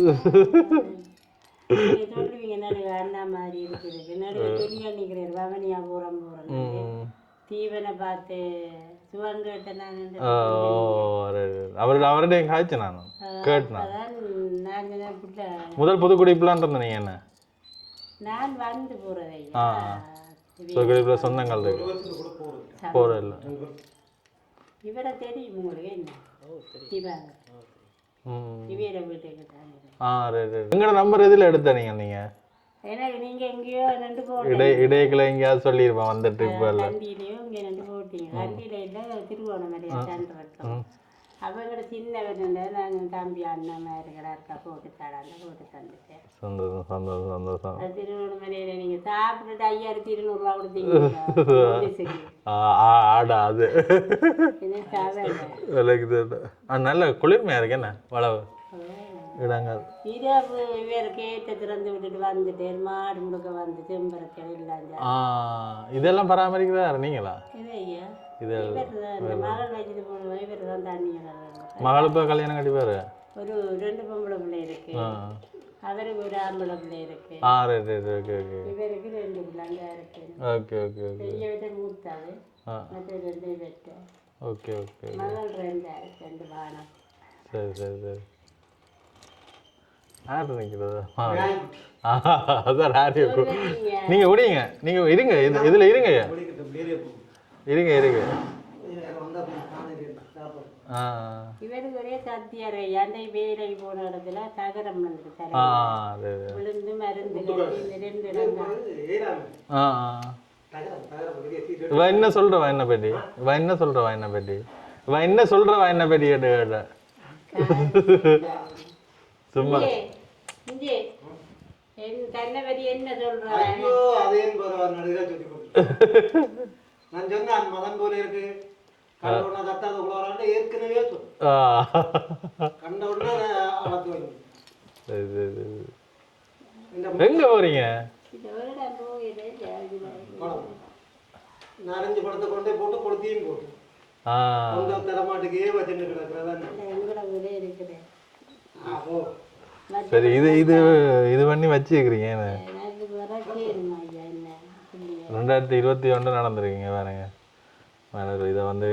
சொல்லுவீங்க. நடுவே அண்ணா மாதிரி இருக்குது, நடுவே துணியா நிற்கிறார் வவனியா பூரம் பூரம் தீவனை பார்த்து சுவன் கேட்டேன். அவர்கிட்ட காய்ச்சி நான் கேட்டேன். முதல் புதுக்குடிப்புலான் இருந்தேன். நீங்க என்ன? நான் வந்து போறதை புதுக்குடிப்புல சொந்தங்கள் இருக்கு போற இல்லை. இவரை தெரியும் உங்களுக்கு என்ன? இவர வீட்டுக்கு எங்களோட நம்பர் எதில் எடுத்த நீங்க? எனக்கு நீங்க எங்கேயோ ரெண்டு இடையில எங்கேயாவது சொல்லிருப்பேன் வந்துட்டு. இப்போ கண்டியிலையும் இங்கே ரெண்டு போட்டீங்க. கண்டியில இல்லை திருவோணமலை சென்றிருக்கோம். அவங்களோட சின்ன வேணுண்ட நாங்கள் தம்பி அண்ணன் மாதிரி இருக்கா போட்டு தடாங்க போட்டு தந்துட்டேன். சந்தோஷம் சந்தோஷம் சந்தோஷம். திருவண்ணாமலையில நீங்க சாப்பிட்டுட்டு 5200 கொடுத்தீங்க. ஆடா அது நல்ல குளிர்மையா இருக்கு. என்ன வளவு இடங்கள் இரவு வேறு கேட்ட திறந்து விட்டுட்டு வந்துட்டு மாடு முழுக்க வந்து செம்பரத்தில் இல்லாத இதெல்லாம் பராமரிக்கிறதா நீங்களா? மகள் வச்சுட்டு போன இவர் தான் தண்ணி. மகளுக்கு கல்யாணம் கட்டி பேரு ஒரு 2 பொம்பளை பிள்ளை இருக்கு, அவருக்கு ஒரு ஆம்பளை பிள்ளை இருக்கு, இவருக்கு 2 பிள்ளைங்க இருக்கு. பெரிய விட்ட மூத்தாது, மற்ற 2 வெட்ட. மகள் 2 வானம். சரி சரி சரி. நீங்க குடிங்க, நீங்க இருங்க, இதுல இருங்க இருங்க இருங்க. இவருக்கு ஒரே சத்தியாரு எண்ணெய் வேலை போன இடத்துல தகரம் விழுந்து மருந்து கட்டி 2 இடம். என்ன சொல்றவா என்ன பற்றி? என்ன சொல்றவா என்ன பற்றி? என்ன சொல்றவா என்ன பற்றி கேட்ட சும்மா தன்னை பற்றி என்ன சொல்றா? நான் சொன்னேன் மகன் போல இருக்கு, கண்ட உடனே கத்தாத குளோரான்னு ஏற்கனவே கண்ட உடனே வளர்த்து. எங்க போறீங்க? 4-5 படத்தை கொண்டே போட்டு கொளுத்தியும் போட்டு தரமாட்டுக்கே வச்சுட்டு கிடக்குறதான். சரி, இது இது இது பண்ணி வச்சுக்கிறீங்க. 2021 நடந்திருக்கீங்க பாருங்க. இதை வந்து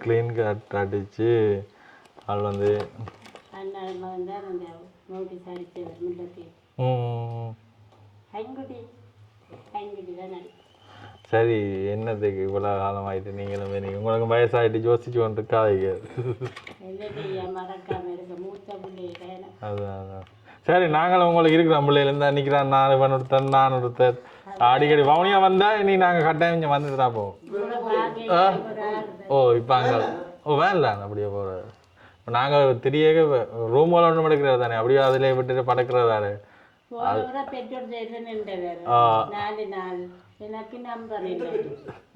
கிளீன் கட் அடிச்சு ஆள் வந்து சரி என்னதுக்கு இவ்வளோ காலம் ஆகிட்டு நீங்களும் நீங்கள் உங்களுக்கு வயசாகிட்டு யோசிச்சு கொண்டு இருக்காதீங்க. அதுதான் அதான் சரி. நாங்களும் உங்களுக்கு இருக்கிற பிள்ளையிலேருந்து நிற்கிறேன். நான் ஒருத்தர் அடிக்கடி வவுனியா வந்தால் நீ நாங்கள் கட்டாயம் இங்கே வந்துட்டு தான் போவோம். ஓ இப்போ அங்கே வேண்டாம் அப்படியே போகிறாரு. இப்போ நாங்கள் திரியக ரூமில் ஒன்றும் படுக்கிறது தானே, அப்படியே அதிலே விட்டுட்டு படுக்கிறது தானே. எனக்கு நம்பர்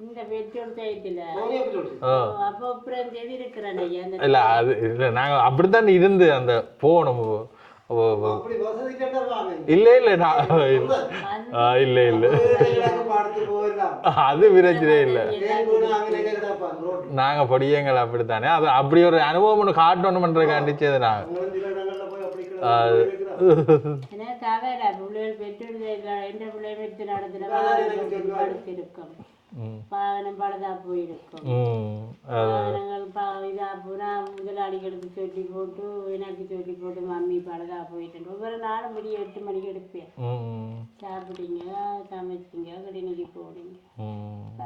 இந்த பெட்ரோல் சைட்டில் அப்போ இல்ல அது இல்லை நாங்கள் அப்படித்தான் இருந்து அந்த போகணும். இல்ல இல்ல இல்ல இல்ல அது பிரச்சனை இல்லை. நாங்க பொடியங்கள் அப்படித்தானே, அது அப்படி ஒரு அனுபவம் ஒன்று காட்டணும் பண்றதுக்காண்டிச்சது நாங்க. வாகனம் பழுதா போயிருக்கும். வாகனங்கள் இதா போனா முதலாளிகளுக்கு சொல்லி போட்டு எனக்கு சொல்லி போட்டு மம்மி பழுதா போயிட்டு ஒவ்வொரு நாளும் வெளியே 8 மணிக்கு எடுப்பேன். சாப்பிட்டீங்க சமைச்சிங்க கடைக்கு போனீங்க.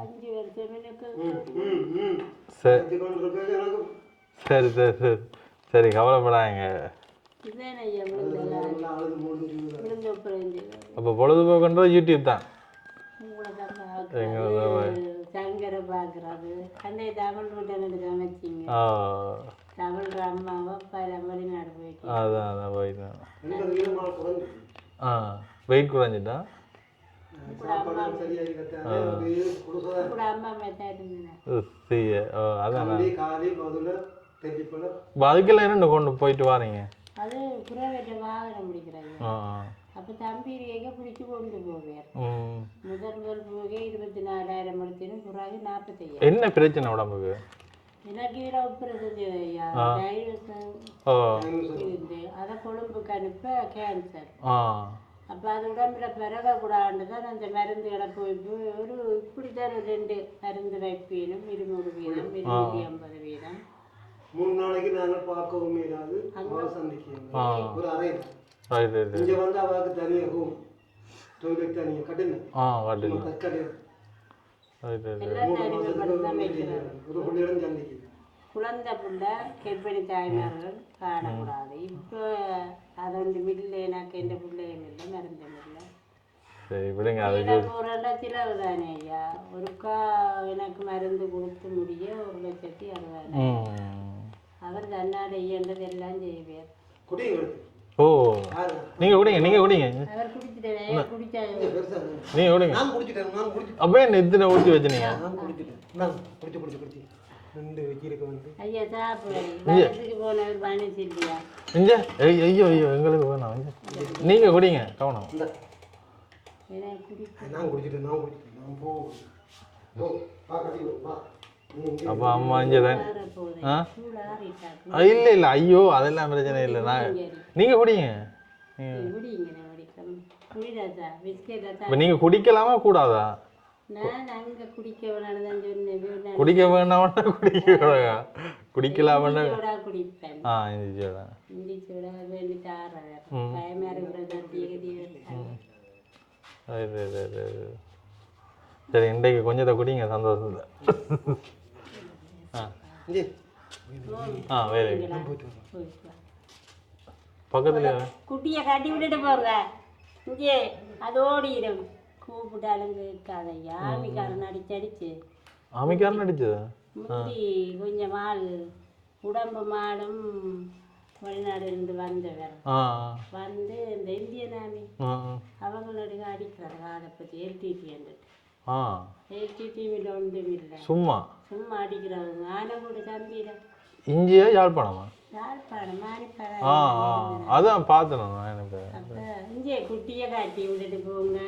5 வருஷம் எனக்கு. சரி சரி சரி சரி கவலைப்படாங்க. இதுதான் ஐயா விழுந்த அப்போ பொழுதுபோக்குன்றது யூடியூப் தான். சங்கரை பார்க்கறது அன்றைய தமிழ் வீட்டை சமைச்சிங்க. தமிழ் அம்மாவை பல வெளிநாடு போயிட்டு அதான் அதான் போயிட்டேன். வெயிட் குறைஞ்சிட்டா அம்மா மெத்தாடு அதுக்கெல்லாம் என்ன கொண்டு போயிட்டு வாரீங்க? அது புறவேட்ட வாகனம் பிடிக்கிறாங்க. அப்போ தம்பி எங்கே பிடிச்சி கொண்டு போவார். முதல் போக 24,000 எடுத்துன்னு பிறகு 45,000. என்ன பிரச்சனை உடம்புக்கு? எனக்கு இதில் ஆப்ரேஷன் ஐயா இருந்து அதை கொழும்புக்கு அனுப்ப கேன்சர். அப்போ அது உடம்புல பிறகக்கூடாதுன்னு தான் அந்த மருந்துகளை போய் ஒரு இப்படித்தான் 2 மருந்து வைப்பீனும் 200 வீதம் 250 வீதம் 3 நாளைக்கு நாங்கள் பார்க்கவும் இல்லாது சந்திக்கிறோம். ஒரு அறை இங்கே வந்து அவருக்கு தனியாக ரூம் டொய்லெட் தனியாக கட்டுங்க. குழந்தை புள்ள கர்ப்பிணி தாய்மார்கள் காணக்கூடாது. இப்போ அது மில்லை எனக்கு எந்த பிள்ளையும் இல்லை மருந்தும் இல்லை. சிலவு தானே ஐயா ஒருக்கா எனக்கு மருந்து கொடுத்து முடிய 1,60,000. அவர் தன்னாட இயன்றது எல்லாம் செய்வார். ஓ நீங்க குடிங்க நீங்க குடிங்க. அவர் குடிச்சிட்டே குடிச்சாங்க நீங்க குடிங்க. நான் குடிச்சிட்டேன் நான் குடிச்சிட்டேன். அப்ப என்ன இத்தனை ஊற்றி வச்சுனீங்க? நான் குடிச்சிட்டேன். நான் குடிச்சு 2 வைக்கிறதுக்கு வந்து ஐயா சாப்பிடு வயசுக்கு போனவர் பண்ணிச்சு இல்லையா இங்க ஐயோ ஐயோ எங்களுக்கு வேணாம். நீங்க குடிங்க கவனம். நான் குடிச்சிட்டேன் நான் போ வா கட்டி வா. அப்போ அம்மா இங்கே தான் இல்லை இல்லை ஐயோ அதெல்லாம் பிரச்சனை இல்லை. நான் நீங்கள் குடிங்க. இப்போ நீங்கள் குடிக்கலாமா கூடாதா? குடிக்க வேண்டாம் குடிக்கலாம் சரி இன்றைக்கு கொஞ்சத்தை குடிங்க சந்தோஷம். வேலை பக்கத்துல குட்டியை கட்டி விட்டுட்டு போங்க. இங்கே அது ஓடிடும் கூப்பிட்டாலும் கேட்காதையா. ஆமிக்காரன் அடிச்சு ஆமிக்காரன் அடிச்சதா? முந்தி கொஞ்சம் மால் உடம்பு மாடும் வெளிநாடு இருந்து வந்தவர் வந்து இந்த இந்தியன் ஆமி அவங்களோட அடிக்கிறாங்க. அதை பற்றி எல்டிடி எல்டிடிவில ஒன்றும் இல்லை சும்மா சும்மா அடிக்கிறாங்க. ஆனை கூட தம்பியில இஞ்சியா யாழ்ப்பாணமா? யாழ்ப்பாணம் மாறிப்பாடு. அதான் பார்த்தேன் எனக்கு. அப்போ இங்கே குட்டியை காட்டி விட்டுட்டு போங்க.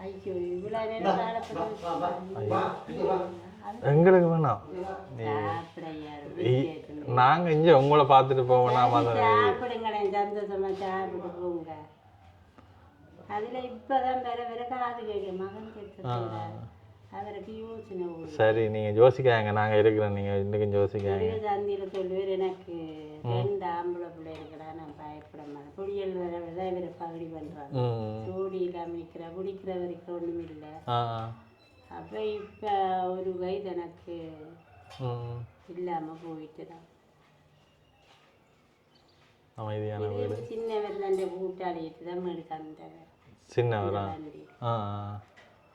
ஐயோ இவ்வளோ நேரம் எங்களுக்கு வேணாம். நாங்க இங்க உங்களை பார்த்துட்டு போவோம். சாப்பிடுங்களேன் சந்தோஷமா சாப்பிட்டு போங்க. அதுல இப்பதான் வேற வேற காது கேட்க மகன் கேட்க அவருக்கு யோசனை. சரி நீங்க யோசிக்காங்க நாங்க இருக்கிறோம். நீங்க இன்னைக்கு யோசிக்காங்க. சந்தியில சொல்லுவார் எனக்கு 2 ஆம்பளை பிள்ளை இருக்கிறா நான் பயப்பட மாட்டேன். பொடியல் வேற வேற வேற பகுடி பண்றாங்க. சோடி இல்லாம நிற்கிற குடிக்கிறவருக்கு ஒண்ணும் இல்லை. அப்போ இப்போ ஒரு வயது எனக்கு இல்லாமல் போயிட்டு தான். அமைதியான வீடு. சின்னவர் தான் கூட்டாளிட்டு தான் மேடு தந்தவர். சின்னவரா?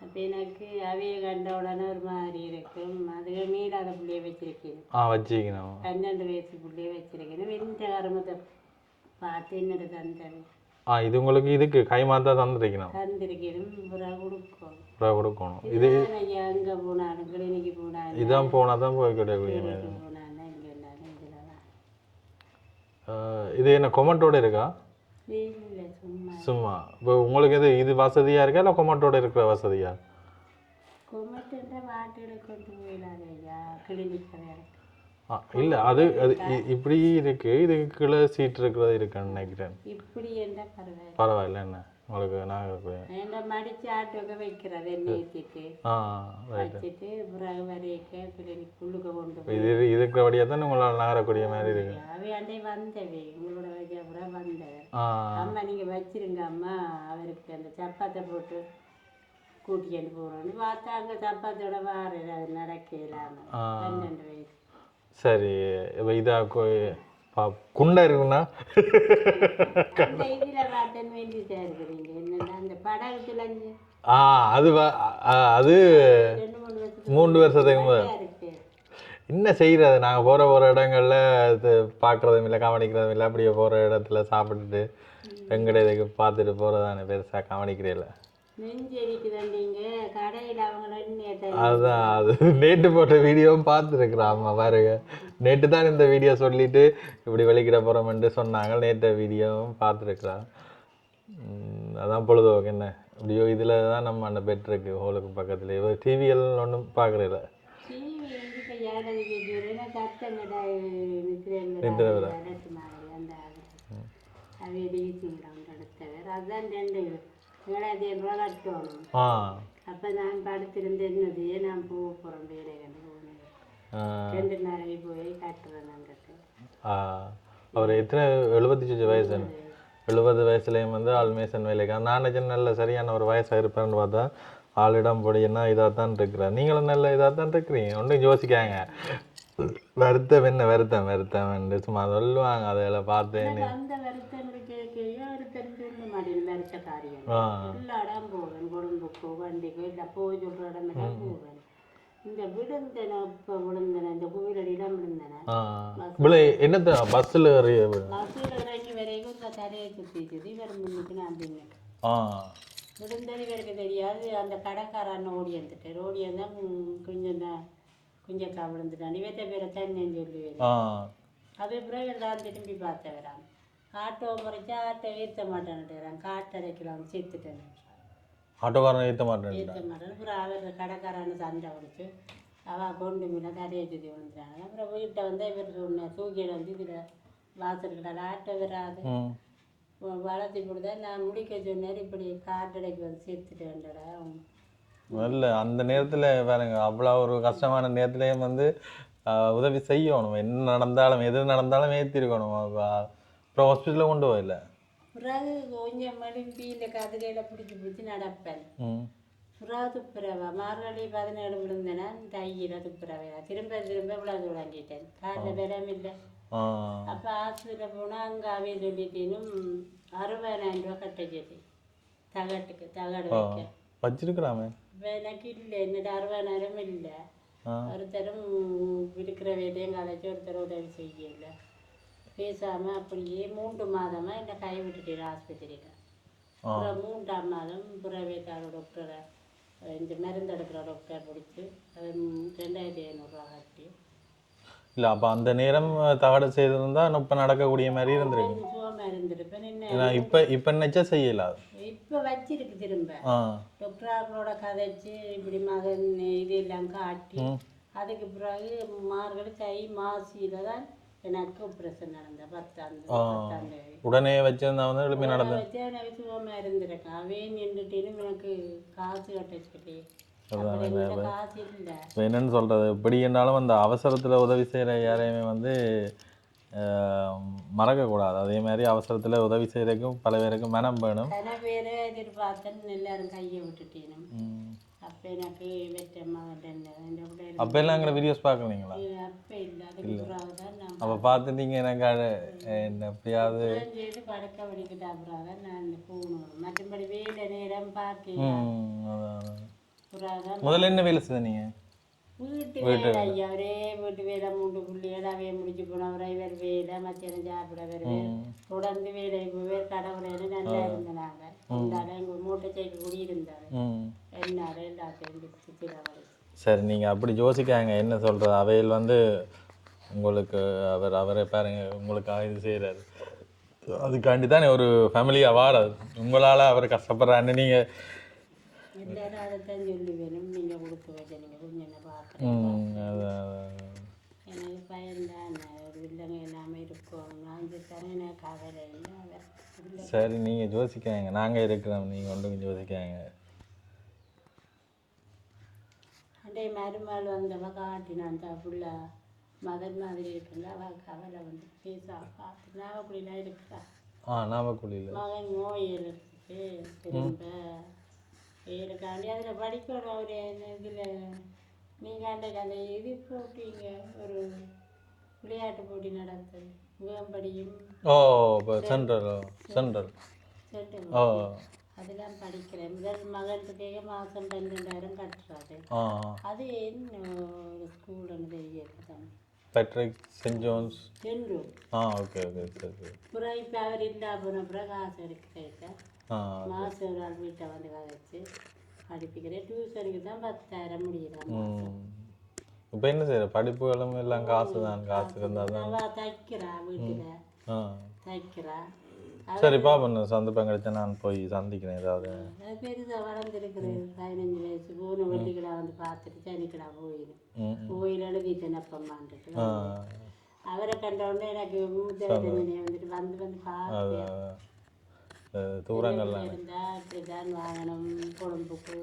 அப்போ எனக்கு அவைய கண்ட உடனே ஒரு மாதிரி இருக்கும். அதுக்கு மீடாத பிள்ளைய வச்சிருக்கேன். வச்சுக்கணும். 12 வயசு பிள்ளைய வச்சிருக்கேன். வெந்த கருமத்தை பார்த்து என்னோட தந்தவர். இது உங்களுக்கு இதுக்கு கைமாத்தா தந்துருக்கணும். கொடுக்கணும். இது எங்கே போனாலும் கிளினிக்கு போனாலும் இதான் போனால் தான் போய் கிடையாது. இது என்ன கொமட்டோட இருக்கா? சும்மா இப்போ உங்களுக்கு இது இது வசதியாக இருக்கா இல்லை கொமட்டோட இருக்கிற வசதியா? இல்லை அது அது இப்படி இருக்கு. இதுக்கு கீழே சீட் இருக்கிறது இருக்கான்னு நினைக்கிறேன். இப்படி என்ன பரவாயில்ல என்ன உங்களுக்கு நாகர்கோயில். இந்த மடிச்சு ஆட்டோக்க வைக்கிறது எண்ணெய் ஊற்றிட்டு வச்சுட்டு பிறகு வரைக்க உள்ளுக்க கொண்டு போய் இதுக்கு வழியாக தானே உங்களால் நகரக்கூடிய மாதிரி இருக்கு. அவை அண்டை வந்தவை உங்களோட வழியாக கூட வந்தவர். அம்மா நீங்கள் வச்சிருங்க அம்மா, அவருக்கு அந்த சப்பாத்தை போட்டு கூட்டிக்கிட்டு போகிறோன்னு பார்த்தா அங்கே சப்பாத்தோட வார அது நடக்கலாமல் 12 வயசு. சரி இப்போ இதாக குண்டா இருக்குண்ணா அந்த இதில் வாட்டன் வேண்டி சேர்க்குறீங்க என்னென்னா அந்த படகுல அது அது 3 வருஷத்துக்கு முதல் இருக்கு. என்ன செய்கிறது, நாங்கள் போகிற இடங்களில் இது பார்க்குறதும் இல்லை கவனிக்கிறதும் இல்லை. அப்படியே போகிற இடத்துல சாப்பிட்டுட்டு எங்கட இதுக்கு பார்த்துட்டு போகிறதானே பெருசாக கவனிக்கிறதில்ல. அதுதான் அது நேற்று போட்ட வீடியோவும் பார்த்துருக்குறான் அம்மா பாருங்க. நேற்று தான் இந்த வீடியோ சொல்லிட்டு இப்படி வெளிக்கிட போகிறோம்ன்ட்டு சொன்னாங்க. நேற்று வீடியோவும் பார்த்துருக்குறான். அதான் பொழுதுபோக்கு என்ன இப்படியோ இதில் தான் நம்ம அந்த பெட் இருக்கு ஹோலுக்கு பக்கத்தில். இவர் டிவிஎல் ஒன்றும் பார்க்குறதில்ல. அப்போ நான் படுத்திருந்தேன் என்னது நான் போக போகிறேன் வேலை கண்டு போனேன் 2 நாளைக்கு போய் கட்டுறேன் நாங்கிட்ட. அவர் எத்தனை 75 வயசு 70 வயசுலேயும் வந்து ஆள் மேசன் வேலைக்கு நான் நல்ல சரியான ஒரு வயசாக இருப்பேன்னு பார்த்தா ஆளிடம் போடினா இதாக தான் இருக்கிறேன். நீங்களும் நல்ல இதாக தான் இருக்கிறீங்க. ஒன்றும் யோசிக்காங்க. வருத்தம் என்ன வருத்தம் வருத்தம் சும்மா சொல்லுவாங்க. அதெல்லாம் பார்த்தேன் அந்த வருத்தம் சொல்ல மாட்டேன். வருத்த காரியம் எல்லா இடம் போவேன். குடும்பக்கோ வண்டிக்கோ இல்லை போய் சொல்கிற இடமெல்லாம் போவேன். இந்த விழுந்தன இப்போ விழுந்தன இந்த கோவிலடி இடம் விழுந்தன என்னத்த பஸ்ஸில் இறங்கி வரைக்கும் இந்த தலையை சுற்றிச்சுது. இவர் முன்னுக்கு நான் பின்னுக்கு விழுந்தது இவருக்கு தெரியாது. அந்த கடைக்காரன் ஓடி வந்துட்டேன். ஓடி வந்தால் குஞ்சக்கா விழுந்துட்டான். இவற்றை பேரை தண்ணேன்னு சொல்லுவேன். அது பிறகு எல்லாம் திரும்பி பார்த்தவரான். ஆட்டோ முறைச்சா ஆட்டோ ஏற்ற மாட்டேன்னுறான். காட்டடைக்கலாம் சேர்த்துட்டேன். ஆட்டோக்காரன் ஏற்ற மாட்டேன் அப்புறம் அவர் கடைக்காரன்னு சண்டை பிடிச்சி அவள் கொண்டு மீன தரையை சுற்றி விழுந்துட்டாங்க. அப்புறம் வீட்டை வந்து இவர் சொன்னேன் தூக்கிட வந்து இதில் வாசல்கிட்ட ஆட்டோ வராது வளர்த்தி கொடுத்தா நான் முடிக்க சொன்னேன். இப்படி காட்டடைக்கு வந்து சேர்த்துட்டேன்டா. இல்லை அந்த நேரத்தில் பாருங்க அவ்வளோ ஒரு கஷ்டமான நேரத்துலேயும் வந்து உதவி செய்யணும். என்ன நடந்தாலும் எது நடந்தாலும் ஏற்றிருக்கணும். அப்புறம் ஹாஸ்பிட்டலில் கொண்டு போயில பிறகு கொஞ்சம் மழும்பி இந்த கதுகையில் பிடிச்சி நடப்பேன். பிறகு துப்புரவா மார்கழி 17 விழுந்தேன்னா தையில் துப்புரவையா திரும்ப விழாது விளாண்டிட்டேன். காலில் விடம் இல்லை. அப்போ ஆஸ்பத்திரியில் போனால் அங்கே அவைய சொல்லிட்டேனும் 60,000 ரூபா கட்ட சொல்லி தகடு வைக்க வச்சிருக்கிறாமே. எனக்கு இல்லை என்னோட 60,000 இல்லை. ஒருத்தரும் இருக்கிற வேலையும் கலைச்சி ஒருத்தர் உதவி செய்யலை. பேசாமல் அப்படியே 3 மாதமாக என்னை கை விட்டுட்டேன் ஆஸ்பத்திரியில். அப்புறம் 3ஆம் மாதம் புறவேத்தாளர் டாக்டரை இந்த மருந்து எடுக்கிற டாக்டர் பிடிச்சி 2,500 ரூபா கட்டி. இல்லை அப்போ அந்த நேரம் தகடு செய்திருந்தா இப்போ நடக்கக்கூடிய மாதிரி இருந்திருக்கு. சுகமாக இருந்திருப்பேன். என்ன இப்போ நினைச்சா செய்யலாம். இப்போ வச்சிருக்கு திரும்ப டாக்டர்களோட கதைச்சு இப்படி மகன் இதெல்லாம் காட்டி அதுக்கு பிறகு மார்கழி தை மாசியில தான் எனக்கு ஆப்ரேஷன் நடந்த 10ஆம் தேதி. உடனே வச்சிருந்தா வந்து எழுப்பி நடந்தேன். எனக்கு சுகமாக இருந்திருக்கேன். அவே நின்றுட்டேன்னு எனக்கு காசு கட்டச்சுக்கிட்டே காசு இல்லை. என்னன்னு சொல்றது எப்படி இருந்தாலும் அந்த அவசரத்தில் உதவி செய்கிற யாரையுமே வந்து மறக்கக்கூடாது. அதே மாதிரி அவசரத்தில் உதவி செய்கிறதுக்கும் பல பேருக்கு மனம் வேணும். பல பேரை எதிர்பார்த்தேன்னு எல்லாரும் கையை விட்டுட்டேனும். அப்போ எனக்கு அப்போ எல்லாம் எங்களை வீடியோஸ் பார்க்கலீங்களா? அப்போ இல்லை அதுக்கு பிறகு தான் நான் அப்போ பார்த்துட்டீங்க. எனக்கு என்ன எப்படியாவது படக்க வடிக்கிட்ட அப்புறம் தான் நான் போகணும். மற்றபடி வேலை நேரம் பார்க்க முதல்ல என்ன வேலை செய்த நீங்கள்? வீட்டு வேலை ஐயா. ஒரே வீட்டு வேலை 3 பிள்ளைகள் அவைய முடிச்சு போனவரை இவர் வேலை மத்தியானம் சாப்பிட வருவேன். தொடர்ந்து வேலை போய் கடவுளைன்னு நல்லா இருந்தேன். நாங்கள் இருந்தாலும் எங்கள் மூட்டை சைக்கு கூடி இருந்தாரு என்னால எல்லாத்தையும். சரி நீங்கள் அப்படி யோசிக்காங்க. என்ன சொல்கிறது அவையில் வந்து உங்களுக்கு அவரை பாருங்க உங்களுக்காக இது செய்கிறாரு. அதுக்காண்டி தானே ஒரு ஃபேமிலியாக வாராது. உங்களால் அவர் கஷ்டப்படுறான்னு நீங்கள் எல்லாரும் அதைத்தான் சொல்லி வேணும். நீங்கள் கொடுத்து வச்ச நீங்கள் கொஞ்சம் என்ன பார்க்குறேன். எனக்கு பயன்தான் ஒரு இல்லைங்க எல்லாமே இருக்கும். நான் தரேன் எனக்கு கவலை இல்லை. சரி நீங்கள் யோசிக்காங்க, நாங்கள் இருக்கிறோம், நீங்கள் ஒன்றும் யோசிக்காங்க. அண்டே மருமகள் வந்தவ காட்டினான் ஃபுல்லா மகன் மாதிரி இருக்குல்ல அவள் கவலை வந்து பேச பார்த்து நாவக்குடிலாம் இருக்கிறா. நாமக்குடியில் மகன் நோய் இருக்கு திரும்ப இருக்காண்டி அதில் படிக்கணும் அவர் இதில் நீங்கள் அன்றைக்கு அந்த இது போட்டீங்க ஒரு விளையாட்டு போட்டி நடத்துது வேம்படியும் சென்ட்ரல் அதெல்லாம் படிக்கிறேன். முதல் மகனுக்கு மாதம் 12,000 கட்டுறாரு. அது என்ன ஸ்கூல்னு தெரியாது தம்பி. பேட்ரிக் சென்ட் ஜோன்ஸ் சென்று ஓகே ஓகே சரி. அப்புறம் இப்போ அவர் இல்லா போன அப்புறம் காசு எடுக்கிறேன். மாதம் ஒரு ஆள் வீட்டை வந்து வச்சு படிப்பிக்கிறேன். டியூஷனுக்கு தான் 10,000 முடியலாம். இப்போ என்ன செய்யற படிப்புகளும் எல்லாம் காசு தான், காசு இருந்தால் தான். தைக்கிறா வீட்டில் தைக்கிறா. சரி பாப்பா, சந்தர்ப்பம் கிடைச்சா நான் போய் சந்திக்கிறேன். ஏதாவது பெருசாக வளர்ந்துருக்குறேன். 15 வயசு போன வெள்ளிக்கிடா வந்து பார்த்துட்டு சனிக்கிடா கோயில் எழுதிட்டேன் அப்பம்மான்ட்டு. அவரை கண்ட உடனே எனக்கு வந்துட்டு வந்து பார்த்து தூரங்கள்லாம் இருந்தா இப்படிதான் வாங்கணும். கொழும்புக்கு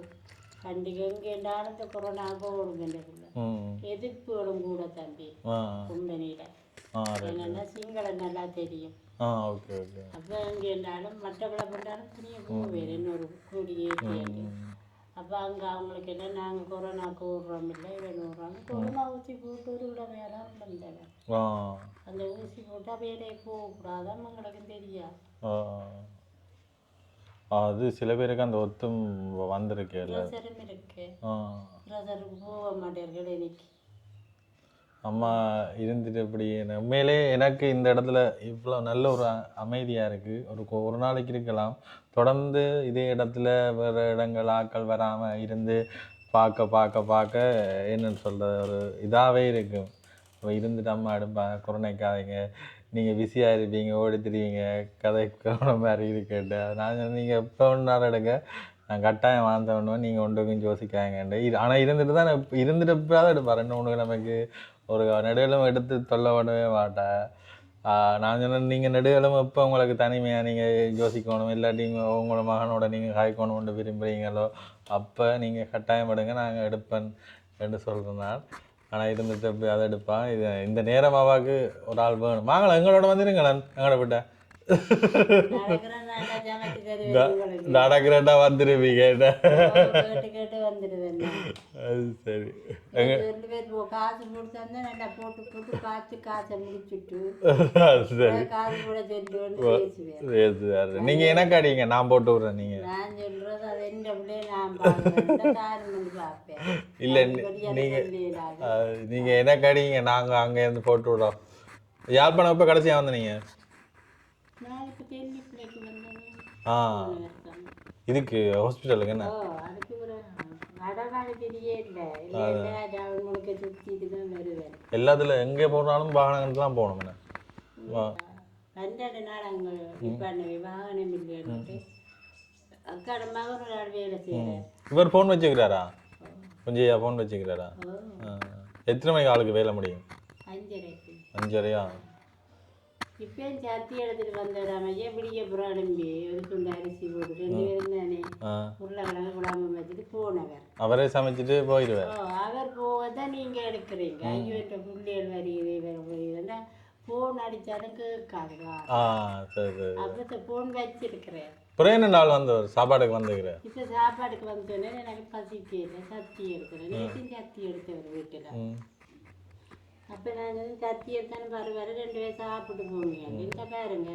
பண்டிகை இங்கேண்டாலும் இந்த கொரோனா போடுங்கன்றதில்லை எதிர்ப்புகளும் கூட தம்பி கும்பனியில். என்னென்னா சிங்களம் நல்லா தெரியும். Okay okay. அப்போ இங்கே இருந்தாலும் மற்றவங்களை பண்ணாலும் புரிய போவேன் இன்னொரு கூடி ஏற்றி. அப்போ அங்கே அவங்களுக்கு என்ன நாங்கள் கொரோனாவுக்கு விடுறோம் இல்லை விடுறாங்க. கொரோனா ஊசி போட்டு ஒரு விடமையெல்லாம் வந்தேன். அந்த ஊசி போட்டால் வேலையை போகக்கூடாதான் எங்களுக்கு தெரியாது. அது சில பேருக்கு அந்த ஒத்தும் வந்திருக்கு. பிரசரும் இருக்கு. பிரசருக்கு போக மாட்டேர்கள் இன்னைக்கு. அம்மா இருந்துட்டு இப்படி உண்மையிலே எனக்கு இந்த இடத்துல இவ்வளோ நல்ல ஒரு அமைதியாக இருக்குது. ஒரு நாளைக்கு இருக்கலாம், தொடர்ந்து இதே இடத்துல வேறு இடங்கள் ஆட்கள் வராமல் இருந்து பார்க்க பார்க்க பார்க்க என்னென்னு சொல்கிறது ஒரு இதாகவே இருக்கும். இப்போ இருந்துட்டு அம்மா எடுப்பா கொரோனாக்காதீங்க, நீங்கள் பிஸியாக இருப்பீங்க, ஓடி திரிவீங்க, கதை கொரோனா மாதிரி இருக்கட்டு. நான் நீங்கள் எப்போ ஒன்றாலும் எடுக்க நான் கட்டாயம் வாழ்ந்தவனும் நீங்கள் ஒன்றுக்கும் யோசிக்காங்கண்டு. ஆனால் இருந்துட்டு தான் இருந்துட்டு தான் எடுப்பேன். 2-3 கிழமைக்கு ஒரு நடுவிலும் எடுத்து தொல்லை பண்ணவே மாட்டேன். நான் சொன்னேன், நீங்கள் நடுவிலும் எப்போ உங்களுக்கு தனிமையாக நீங்கள் யோசிக்கணும், இல்லாட்டி உங்களோட மகனோட நீங்கள் காய்க்கணும்னு விரும்புகிறீங்களோ அப்போ நீங்கள் கட்டாயம் எடுங்க, நாங்கள் எடுப்பேன் என்று சொல்கிறேன் நான். ஆனால் இருந்துட்டு எப்படி அதை எடுப்பான். இது இந்த நேரம் அவாவுக்கு ஒரு ஆள் வேணும். வாங்கலாம் எங்களோட வந்துடுங்களேன், எங்களோட விட்ட நடக்கிறேன்டா வந்துடுவீங்க. அது சரி. நீங்க எனக்கு அடிங்க, நான் போட்டு விடுறேன். நீங்க இல்ல நீங்க எனக்கு அடிங்க, நாங்க அங்க இருந்து போட்டு விடுறோம். யாழ்ப்பாணம் எப்ப கடைசியா வந்தீங்க? இதுக்கு ஹாஸ்பிட்டலுக்கு என்ன எல்லாத்துல எங்கே போனாலும் வாகனங்கள் தான் போகணும். இவர் ஃபோன் வச்சுக்கிறாரா? கொஞ்சம் ஃபோன் வச்சுக்கிறாரா? எத்தனை மணிக்கு ஆளுக்கு வேலை முடியும்? 5:30. இப்பயும் சத்தி எடுத்துட்டு வந்துடாம பிடிக்க புறாடம்பி ஒரு துண்டு அரிசி போட்டு 2 பேரும் தானே உருளைக்கிழங்கு குழம்பு வச்சுட்டு போனவர். அவரே சமைச்சிட்டு போயிடுவார். அவர் போகத்தான் நீங்க எடுக்கிறீங்க. ஐயோ என்ற பிள்ளைகள் வருகிறதுன்னா போன் அடிச்சாலும் கேட்காது. அப்போ போன் வச்சிருக்கிறேன். அப்புறம் என்ன நாள் வந்தவர் சாப்பாடுக்கு வந்துக்கிறேன். இப்போ சாப்பாடுக்கு வந்தோடனே எனக்கு பசிக்கல, சத்தி எடுக்கிறேன். நேற்று சத்தி எடுத்தவர் வீட்டில். அப்போ நான் சத்தி எடுத்தாலும் பரவாயில்ல 2 பேர் சாப்பிட்டு போவீங்க. இந்த பாருங்க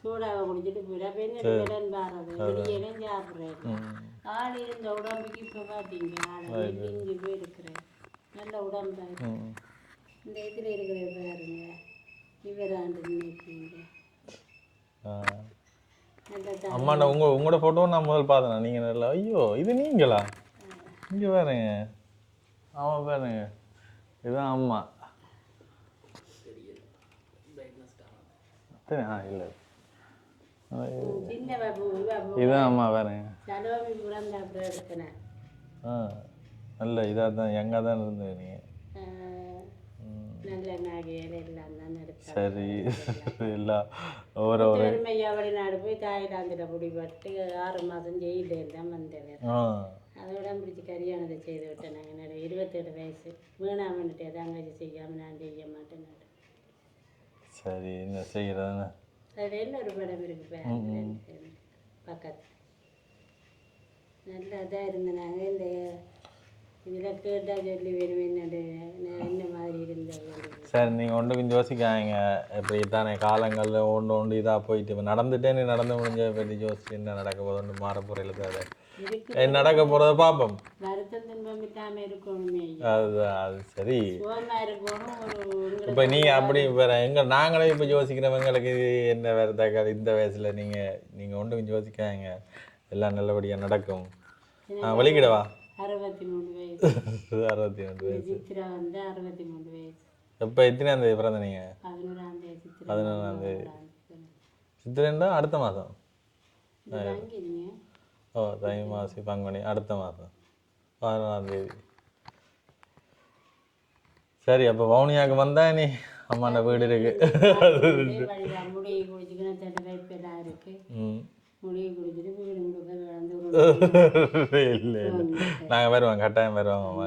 சூடாவை குடிச்சிட்டு போயிடும். அப்போ என்ன விலன் பாருது வெளியெல்லாம் சாப்பிட்றேன். ஆள் இருந்த உடம்புக்கு இப்போ பார்த்தீங்க ஆளை இஞ்சி போயிருக்கிறேன். நல்ல உடம்பு இந்த இதில் இருக்கிற பாருங்க இவராண்டு நினைப்பீங்க. அம்மாண்ட உங்களோட ஃபோட்டோ நான் முதல் பார்த்தேன். நீங்கள் நல்லா ஐயோ இது நீங்களா? இங்கே பாருங்க. ஆமாம் பாருங்க, இதுதான் அம்மா. இல்லை இதுதான் அம்மா பாருங்க. நல்ல இதாக தான் யங்காக தான் இருந்தது நீங்கள். நல்ல நகைகள் எல்லாம் தான் எடுத்தாங்க. சரி எல்லாம் ஒவ்வொரு ஒரு பெருமையா வெளிநாடு போய் தாய்லாந்தில் பிடிபட்டு 6 மாதம் ஜெயிலில் தான் வந்தவர். அதோட பிடிச்சி கல்யாணத்தை செய்து விட்டேன். நாங்கள் 27 வயசு வேணாமன்ட்டு தங்கச்சி செய்யாமல் நான் செய்ய மாட்டேன். சரி என்ன செய்கிறதுன்னு அது இன்னொரு படம் இருக்கு பக்கத்து நல்லா தான் இருந்தேன். இந்த இதில் கேட்டால் சொல்லி வேணும் என்ன மாதிரி இருந்தது. சரி நீங்கள் ஒன்று கொஞ்சம் யோசிக்காங்க. இப்படி தானே காலங்களில் ஒன்று இதாக போயிட்டு இப்போ நடந்துட்டே நீ நடந்து முடிஞ்ச பற்றி யோசிச்சு என்ன நடக்க போதுன்னு மாற போகிற தேவை நடக்க போகிறத பார்ப்போம். வருத்தம் துன்பம் இல்லாமல் இருக்கணுமே. அது சரி சுகமாக இருக்கணும். இப்போ நீங்கள் அப்படி வேறு நாங்களே இப்போ யோசிக்கிறவங்களுக்கு என்ன வேறு தக்காளி இந்த வயசில் நீங்கள் ஒன்று கொஞ்சம் யோசிக்காங்க. எல்லாம் நல்லபடியாக நடக்கும். வலிக்கிடவா 63 வயசு. 63 வயசு. சித்திரா வந்து 63 வயசு. எப்போ எத்தனாம் தேதி பிறந்த நீங்கள்? 11ஆம் தேதி. 11ஆம் தேதி. சித்திரண்டா அடுத்த மாதம். ஓ தை மாசி பங்குனி அடுத்த மாதம் 11ஆம் தேதி. சரி அப்போ வவுனியாவுக்கு வந்தா நீ அம்மாண்ட வீடு இருக்கு. முடி குடிச்சுக்கணும் வைப்பெல்லாம் இருக்கு. முடியை குடிச்சிட்டு வீடு முழுக்க இல்லை நாங்கள் வருவோம் கட்டாயம் வருவோம்.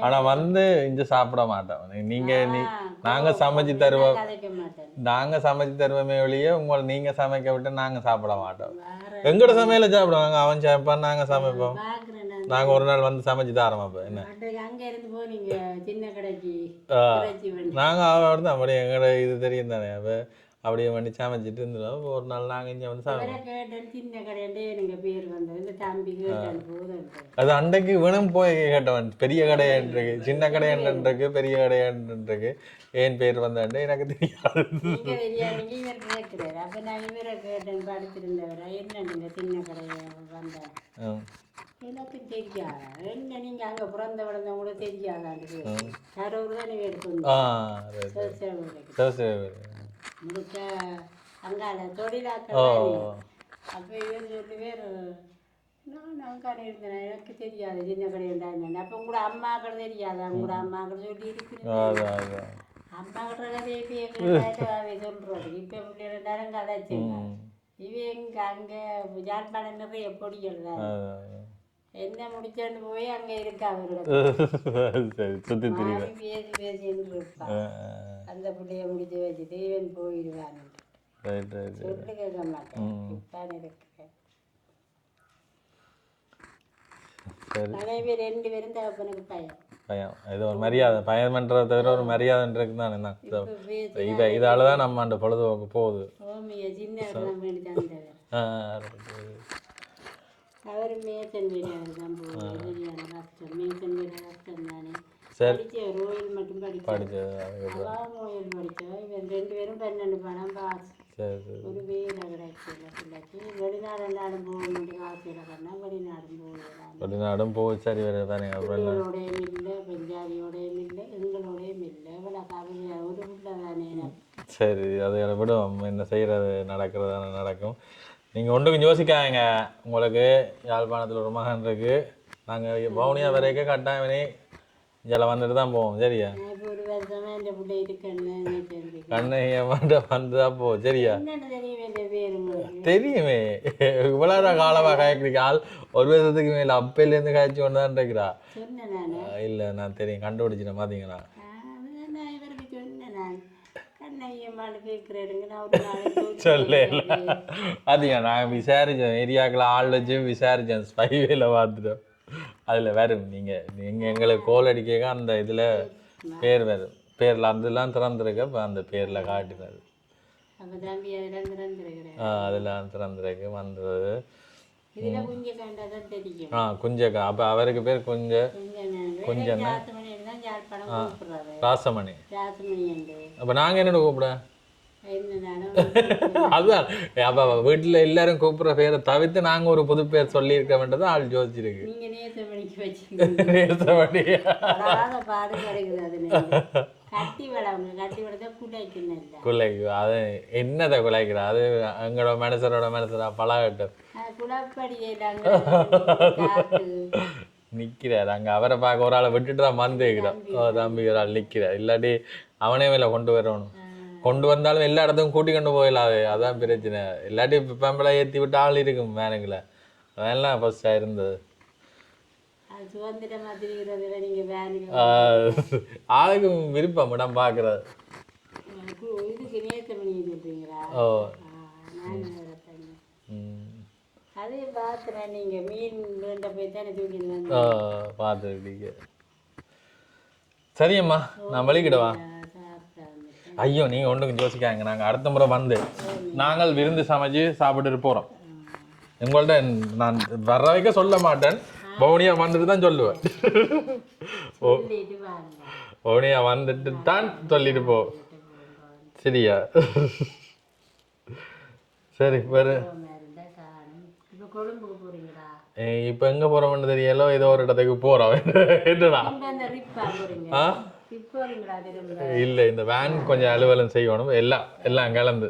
ஆனால் வந்து இங்கே சாப்பிட மாட்டோம். நாங்கள் சமைச்சு தருவோம். நாங்கள் சமைச்சு தருவோமே ஒழிய உங்களை நீங்கள் சமைக்க விட்டு நாங்கள் சாப்பிட மாட்டோம். எங்களோட சமையல சாப்பிடுவாங்க. அவன் சமைப்பான் நாங்கள் சமைப்போம். நாங்கள் ஒரு நாள் வந்து சமைச்சு தான் ஆரம்பிப்போம். என்ன நாங்கள் அவன் தான் அப்படியே எங்களோட இது தெரியும் தானே. அப்போ அப்படியே பண்ணி சமைச்சிட்டு இருந்தோம். ஒரு நாள் நாங்கள் இங்கே வந்து அது அன்றைக்கு வேணும் போய் கேட்டவன் பெரிய கடையன்றிருக்கு சின்ன கடையன்றிருக்கு பெரிய கடையன்றிருக்கு ஏன் பேர் வந்தாண்டு எனக்கு தெரியாது. எனக்கு தெரியாது. என்ன நீங்க அங்க பிறந்த விழுந்தவங்க தெரியாதாண்டு யாரோரு தான் எடுத்து முடிச்ச அங்கால தொழிலாக்கள். அப்போ இவர் சொல்லி வேறு நான் அங்கால இருந்தேன் எனக்கு தெரியாது சின்ன கடை இருந்தாங்க. அப்போ கூட அம்மாக்கள் தெரியாது. அவங்க கூட அம்மாக்கள் சொல்லி இருக்கிறேன். அம்மாக்கிட்ட கதையை சொல்றது. இப்போ பிள்ளைகள் நேரம் கதைச்சுங்க. இவ எங்க அங்கே ஜாழ்ப்பாணம் நிறைய பொடிகள் தான். என்ன முடிச்சாண்டு போய் அங்க இருக்கா பேசி பேசின்னு இருப்பான். அந்த பிள்ளைய முடிச்சு வச்சுட்டு இவன் போயிடுவான். சொல்லு கேட்க மாட்டேன். இப்பதான் இருக்கிறேன். மனைவி 2 பேரும் தகப்பனுக்கு பயம். இது ஒரு மரியாதை பயம் பண்றத தவிர ஒரு மரியாதைன்றது தானே தான். இதால தான் நம்ம அந்த பொழுதுபோக்கு போகுது. சின்ன அவர் மேசன் வீடாக தான் போகுது. கஷ்டம் மேசன் வீடாக கஷ்டம் தானே. படித்த ரோயல் மட்டும் படித்தா மோயல் படித்தா. இவன் 2 பேரும் 12 பணம் பாஸ். ஒரு வேலை கிடைக்கல பிள்ளைக்கு. வெளிநாடும் போகணும் காசியில் பண்ணால் வெளிநாடும் போகலாம். வெளிநாடும் போக சரி வேறு தானே. எங்களோடையும் இல்லை பஞ்சாபியோடையும் இல்லை எங்களோடையும் இல்லை. இவ்வளோ கவலையாக ஒரு பிள்ளை தானே. சரி அதை விடும். என்ன செய்கிறது நடக்கிறதான நடக்கும். நீங்கள் ஒன்று கொஞ்சம் யோசிக்காங்க. உங்களுக்கு யாழ்ப்பாணத்தில் ஒரு மகன் இருக்குது. நாங்கள் வவுனியா வரைக்கும் கட்டாயமே இதில் வந்துட்டு தான் போவோம். சரியா ஒரு வருஷமா இந்த பிள்ளை கண்ணை வந்து தான் போவோம். சரியா தெரியுமே இவ்வளோ காலமாக காய்க்கிறீங்க. ஆள் ஒரு வருஷத்துக்கு மேலே அப்பையிலேருந்து காய்ச்சி கொண்டு தான் இருக்கிறா. இல்லை நான் தெரியும் கண்டுபிடிச்சிட்டேன் பார்த்தீங்களா. சொல்ல அதிக நான் விசாரித்தேன். ஏரியாக்களை ஆள் வச்சு விசாரித்தேன். ஸ்பைவேல பார்த்துட்டோம். அதில் வரும். நீங்கள் எங்களுக்கு கோல் அடிக்க அந்த இதில் பேர் வரும். பேரில் அதெல்லாம் திறந்துருக்கு. இப்போ அந்த பேரில் காட்டினது அதெல்லாம் திறந்துருக்கு வந்தது. குஞ்சக்கா. அப்போ அவருக்கு பேர் குஞ்சன் ராசமணி. அப்போ நாங்கள் என்னோட கூப்பிட அதுதான். அப்போ வீட்டில் எல்லாரும் கூப்பிட்ற பேரை தவிர்த்து நாங்கள் ஒரு புது பேர் சொல்லியிருக்க வேண்டியது ஆள் யோசிச்சிருக்கு. குலைக்கு அது என்னதை குலைக்கிற அது எங்களோட மனுஷரோட மனுஷரா பழகட்டும். நிற்கிறார் அங்கே அவரை பார்க்க ஒரு ஆளை விட்டுட்டு தான் வந்துக்கிறான். தம்பி ஒரு ஆள் நிற்கிறார். இல்லாட்டி அவனே மேலே கொண்டு வரணும். கொண்டு வந்தாலும் எல்லா இடத்துக்கும் கூட்டி கொண்டு போயிடலாது. அதான் பிரச்சனை. இல்லாட்டி பெம்பளை ஏற்றி விட்டு ஆள் இருக்கும் வேனுங்களை. அதெல்லாம் ஃபர்ஸ்டாக இருந்தது. ஆளுக்கும் விருப்பம் இடம் பார்க்குறது. ஓ பார்த்துருக்கீங்க. சரியம்மா நான் வலிக்கிடவா? ஐயோ நீங்கள் ஒன்றுக்கும் யோசிக்காங்க. நாங்கள் அடுத்த முறை வந்து நாங்கள் விருந்து சமைச்சு சாப்பிட்டுட்டு போகிறோம். உங்கள்ட்ட நான் வர்ற வைக்க சொல்ல மாட்டேன். பவுனியா வந்துட்டு தான் சொல்லுவேன். பவுனியா வந்துட்டு தான் சொல்லிட்டு போ. சரியா? சரி வேறு இப்போ எங்கே போகிறோம்னு தெரியல. ஏதோ ஒரு இடத்துக்கு போகிறோம். என்னடா இல்லை இந்த வேன் கொஞ்சம் அலுவலம் செய்யணும். எல்லாம் கலந்து.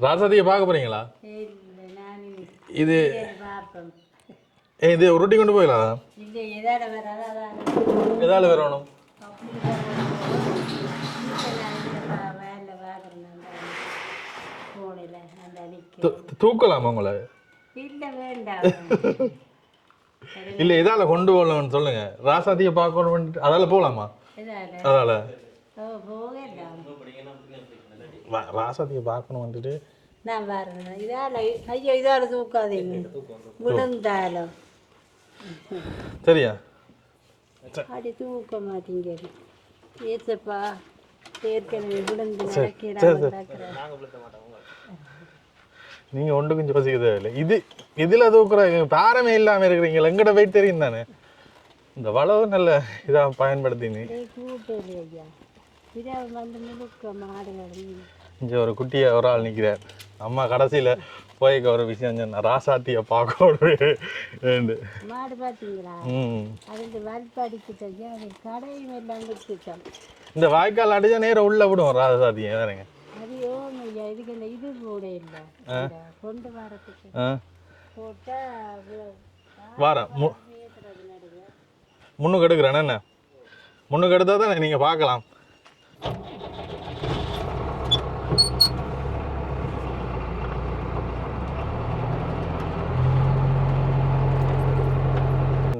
ராசாதியை பார்க்க போறீங்களா? இது இது ரொட்டி கொண்டு போயிடலாம். எதால வரணும்? தூக்கலாமா உங்களை? இல்ல இதால கொண்டு போகலாம்னு சொல்லுங்க. ராசாதியை பார்க்கணும். அதால போகலாமா? அதால ராசாதியை பார்க்கணும் வந்துட்டு நான் வரேன். இதால ஐயோ இதால தூக்காதீங்க விழுந்தாலும். சரியா? அப்படி தூக்க மாட்டீங்க. ஏசப்பா ஏற்கனவே விழுந்து நீங்க ஒன்றுக்கும் யோசிக்க தேவையில்லை. இதுல தூக்குற பாரமே இல்லாம இருக்கிறீங்க. எங்கட போய் தெரியும் தானே. இந்த வளவு நல்ல இதா பயன்படுத்தினு இங்கே ஒரு குட்டியை ஒரு ஆள் நிற்கிறார். அம்மா கடைசியில் போய்க்க ஒரு விஷயம் சொன்னா ராசாத்தியை பார்க்கணும். மாடு பார்த்தீங்களா? இந்த வாய்க்கால் அடிச்சா நேரம் உள்ள விடுவோம் ராசாத்தியை வேறங்க. அது ஓமையா இதுக்கு இது கூட இல்லை கொண்டு வரத்துக்கு போட்டா வாரம் முன்னுக்கு எடுக்கிறேன். என்ன முன்னுக்கு எடுத்தா தானே நீங்கள் பார்க்கலாம்.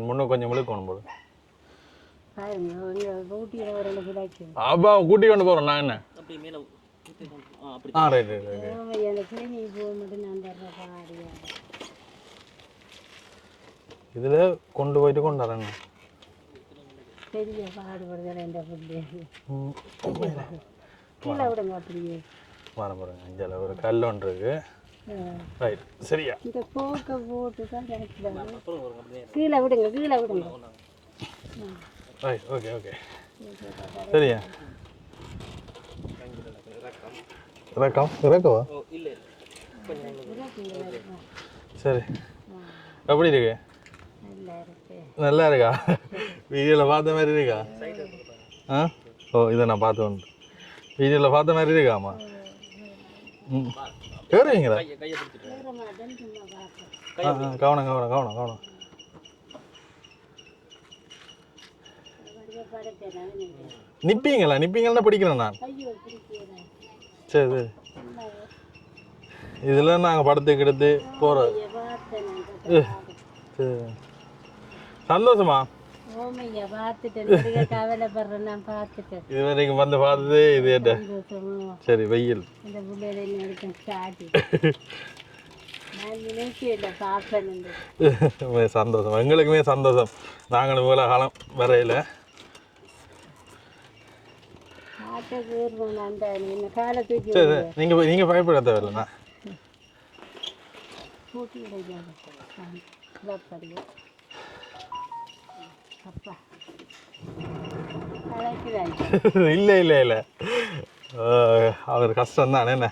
முன்னுக்கு கொஞ்சம் முழுக்கணும் போது அப்பா கூட்டி கொண்டு போகிறோம். நான் என்ன ரைட் இதில் கொண்டு போயிட்டு கொண்டு வரேன். பெரிய பாடுபடுதல் கீழே விடுங்க. அப்படியே வர பாருங்க. இதில் ஒரு கல் ஒன்று இருக்கு. ரைட் சரியா? இந்த போக்க போட்டு தான் கீழே விடுங்க. கீழே விடுங்க. ரைட் ஓகே ஓகே சரியா? இறக்கவா? சரி எப்படி இருக்கு? நல்லா இருக்கா? வீடியோவில் பார்த்த மாதிரி இருக்கா? ஆ ஓ இதை நான் பார்த்து வந்து வீடியோவில் பார்த்த மாதிரி இருக்காமா? ம் ஏறுவீங்களா? கவனம் கவனம் கவனம் கவனம். நிப்பீங்களா பிடிக்கிறேன் நான். சரி சரி இதில் நாங்கள் படத்துக்கு எடுத்து போகிறோம். சரி சந்தோஷமா? இது வரைக்கும் வந்து பார்த்தது இது. சரி வெயில் சந்தோஷம். எங்களுக்குமே சந்தோஷம். நாங்களும் இவ்வளோ காலம் வரையில சரி நீங்கள் பயப்பட தேவையில்லைண்ணா. இல்லை அவர் கஷ்டம் தானே. என்ன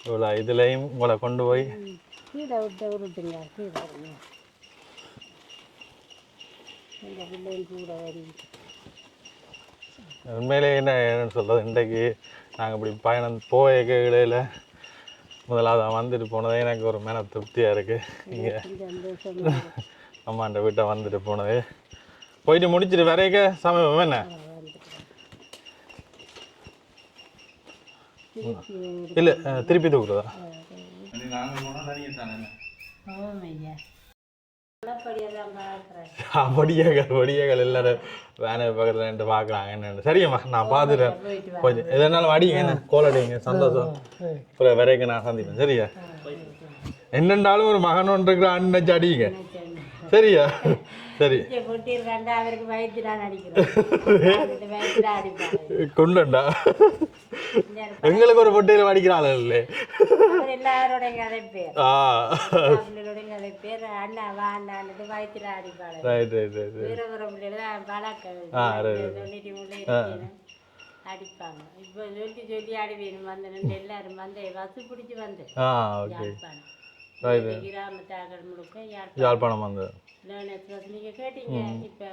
இவ்வளோ இதுலேயும் உங்களை கொண்டு போய் உண்மையிலே என்னன்னு சொல்கிறது. இன்றைக்கு நாங்கள் இப்படி பயணம் போய இடையில முதலாவது வந்துட்டு போனதே எனக்கு ஒரு மன திருப்தியாக இருக்குது. நீங்கள் அம்மாண்ட வீட்டை வந்துட்டு போனது போயிட்டு முடிச்சுட்டு வரைக்க சமயம் என்ன இல்லை திருப்பி தூக்குறதா படியாக்கள் எல்லாரும் வேனை பக்கத்துல பார்க்குறாங்க என்னென்னு சரியாம்மா நான் பார்த்துட்டேன் கொஞ்சம் எதனாலும் அடிங்க என்ன கோல் அடிங்க சந்தோஷம் அப்புறம் வரைக்கும் நான் சந்திப்பேன் சரியா என்னென்றாலும் ஒரு மகன் ஒன்று இருக்கிற அண்ணன் அடிங்க சரியா சரி கொண்டா எங்களுக்கு ஒரு பொட்டையில அடிக்கிறாள் இல்லை அடிப்பாங்க இப்போ சொல்லி சொல்லி அடிவேணும் வந்து எல்லாரும் வந்து வசு பிடிச்சி வந்து கிராமத்தாக்கள் முழுக்க யாழ்ப்பாணம் வந்து நீங்க கேட்டீங்க இப்ப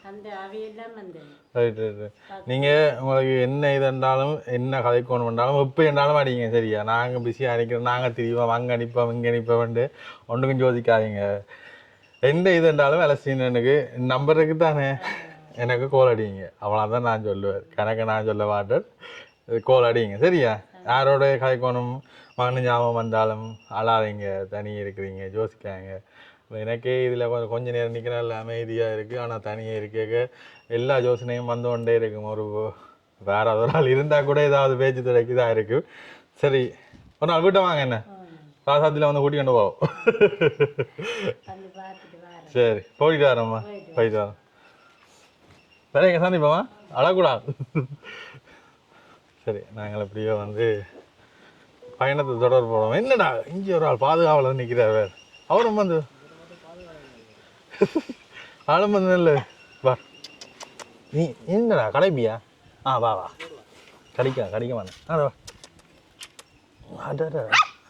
அந்த அவையெல்லாம் வந்து நீங்க உங்களுக்கு என்ன இது இருந்தாலும் என்ன கதைக்கோணும் பண்ணாலும் எப்போ இருந்தாலும் அடிங்க சரியா நாங்கள் பிஸியாக அடிக்கிறோம் நாங்கள் திரிவோம் அங்கே அனுப்போம் இங்கே அனுப்போம்ட்டு ஒன்றுக்கும் யோசிக்காதீங்க எந்த இது இருந்தாலும் வேலை செய்யணுக்கு நம்பருக்கு தானே எனக்கு கோல் அடிங்க அவ்வளோதான் நான் சொல்லுவேன் கணக்கு நான் சொல்ல மாட்டேன் கோல் அடிங்க சரியா யாரோட கதைக்கோணும் மகனு ஞாபகம் வந்தாலும் அழாதீங்க தனியாக இருக்கிறீங்க யோசிக்காங்க எனக்கே இதில் கொஞ்ச நேரம் நிற்கிறனால அமைதியாக இருக்குது ஆனால் தனியாக இருக்க எல்லா யோசனையும் வந்து கொண்டே இருக்கும் ஒரு வேறு ஒரு ஆள் இருந்தால் கூட ஏதாவது பேச்சு துறைக்கு தான் இருக்குது சரி ஒரு நாள் வீட்டை வாங்க என்ன ராசாத்தில் வந்து கூட்டி கொண்டு போவோம் சரி போயிட்டு வரோம்மா போயிட்டு வரோம் சரி எங்கே சந்திப்போம்மா அழக்கூடாது சரி நாங்கள் எப்படியோ வந்து பயணத்தை தொடர்பு போடுவோம் என்னடா இங்கே ஒரு ஆள் பாதுகாவலர் நிற்கிறார் வேறு அவரும் வந்து ஆளும் வந்து இல்லை வா நீ என்னடா கடைப்பியா வா வா கடிக்க மாட்டேன் வா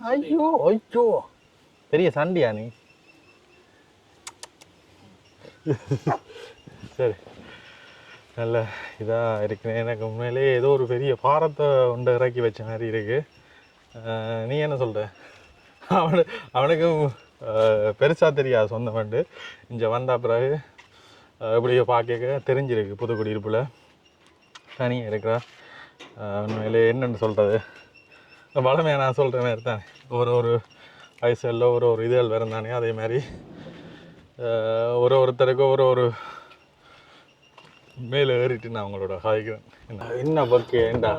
ஐயோ ஐயோ பெரிய சண்டியா நீ சரி நல்ல இதாக இருக்கிறேன் எனக்கு உண்மையிலே ஏதோ ஒரு பெரிய பாரத்தை உண்டை இறக்கி வச்ச மாதிரி இருக்குது நீ என்ன சொல்கிற அவனுக்கும் பெருசாக தெரியாது சொந்தமண்டு இங்கே வந்த பிறகு எப்படியோ பார்க்க தெரிஞ்சிருக்கு புதுக்குடியிருப்பில் தனியாக இருக்கிறா உண்மையிலே என்னென்னு சொல்கிறது வளமையாக நான் சொல்கிற மாதிரி தானே ஒரு வயசில் ஒரு இதுகள் வேறு தானே அதே மாதிரி ஒருத்தருக்கு ஒரு மேலே ஏறிட்டு நான் அவங்களோட காய்க்கிறேன் என்ன பக்கேண்டா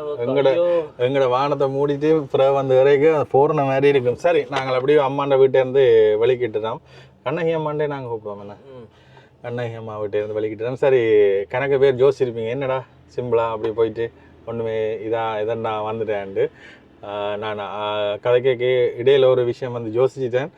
எங்களோட வானத்தை மூடிட்டு பிறகு வந்து வரைக்கும் போர்ண மாதிரி இருக்கும் சரி நாங்கள் அப்படியே அம்மாண்ட வீட்டேருந்து வெளிக்கிட்டுறோம் கண்ணகி அம்மாண்டே நாங்கள் கூப்பிடுவோம் என்ன கண்ணகி அம்மா வீட்டேருந்து வெளிக்கிட்டுறோம் சரி கணக்கு பேர் யோசிச்சிருப்பீங்க என்னடா சிம்பிளா அப்படி போயிட்டு ஒன்றுமே இதான் நான் வந்துட்டேன்ட்டு நான் கதைக்க இடையில் ஒரு விஷயம் வந்து யோசிச்சிட்டேன்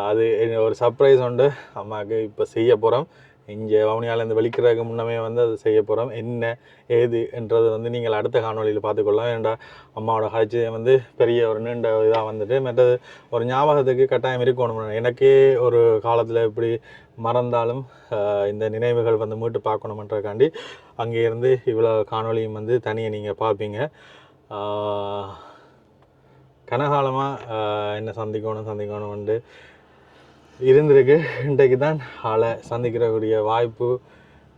அது ஒரு சர்ப்ரைஸ் உண்டு அம்மாவுக்கு இப்போ செய்ய போகிறோம் இங்கே வவுனியாலேருந்து வெளிக்கிறதுக்கு முன்னமே வந்து அது செய்ய போகிறோம் என்ன ஏது என்றது வந்து நீங்கள் அடுத்த காணொலியில் பார்த்துக்கொள்ளலாம் ஏன்டா அம்மாவோட காய்ச்சி வந்து பெரிய ஒரு நீண்ட இதாக வந்துட்டு மற்றது ஒரு ஞாபகத்துக்கு கட்டாயம் இருக்கணும் எனக்கே ஒரு காலத்தில் இப்படி மறந்தாலும் இந்த நினைவுகள் வந்து மீட்டு பார்க்கணுமன்றதுக்காண்டி அங்கே இருந்து இவ்வளோ காணொலியும் வந்து தனியாக நீங்கள் பார்ப்பீங்க கனகாலமாக என்ன சந்திக்கணும்னு இருந்திருக்கு இன்றைக்கு தான் ஆளை சந்திக்கிறக்கூடிய வாய்ப்பு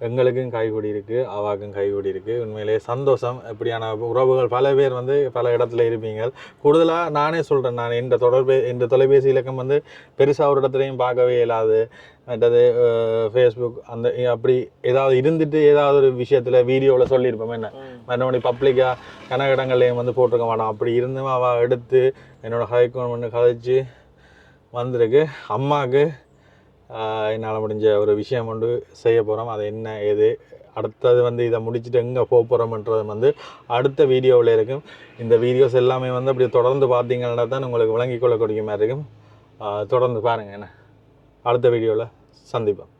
எங்களுக்கும் கைகூடி இருக்குது அவாக்கும் கைகூடி இருக்குது உண்மையிலே சந்தோஷம் இப்படியான உறவுகள் பல பேர் வந்து பல இடத்துல இருப்பீங்க கூடுதலாக நானே சொல்கிறேன் நான் இந்த தொலைபேசி இலக்கம் வந்து பெருசாக ஒரு இடத்துலையும் பார்க்கவே இயலாது மற்றது ஃபேஸ்புக் அந்த அப்படி ஏதாவது இருந்துட்டு ஏதாவது ஒரு விஷயத்தில் வீடியோவில் சொல்லியிருப்போம் என்ன மற்றபடி பப்ளிக்காக கனகடங்கள்லையும் வந்து போட்டிருக்க மாட்டோம் அப்படி இருந்தும் அவள் எடுத்து என்னோடய ஹைகோன் பண்ணி கதைச்சி வந்திருக்கு அம்மாவுக்கு என்னால் முடிஞ்ச ஒரு விஷயம் கொண்டு செய்ய போகிறோம் அது என்ன ஏது அடுத்தது வந்து இதை முடிச்சுட்டு எங்கே போக போகிறோம்ன்றது வந்து அடுத்த வீடியோவில் இருக்கும் இந்த வீடியோஸ் எல்லாமே வந்து அப்படி தொடர்ந்து பார்த்தீங்கன்னா தான் உங்களுக்கு விளங்கிக் கொள்ளக்கூடிய மாதிரி இருக்கும் தொடர்ந்து பாருங்கள் என்ன அடுத்த வீடியோவில் சந்திப்போம்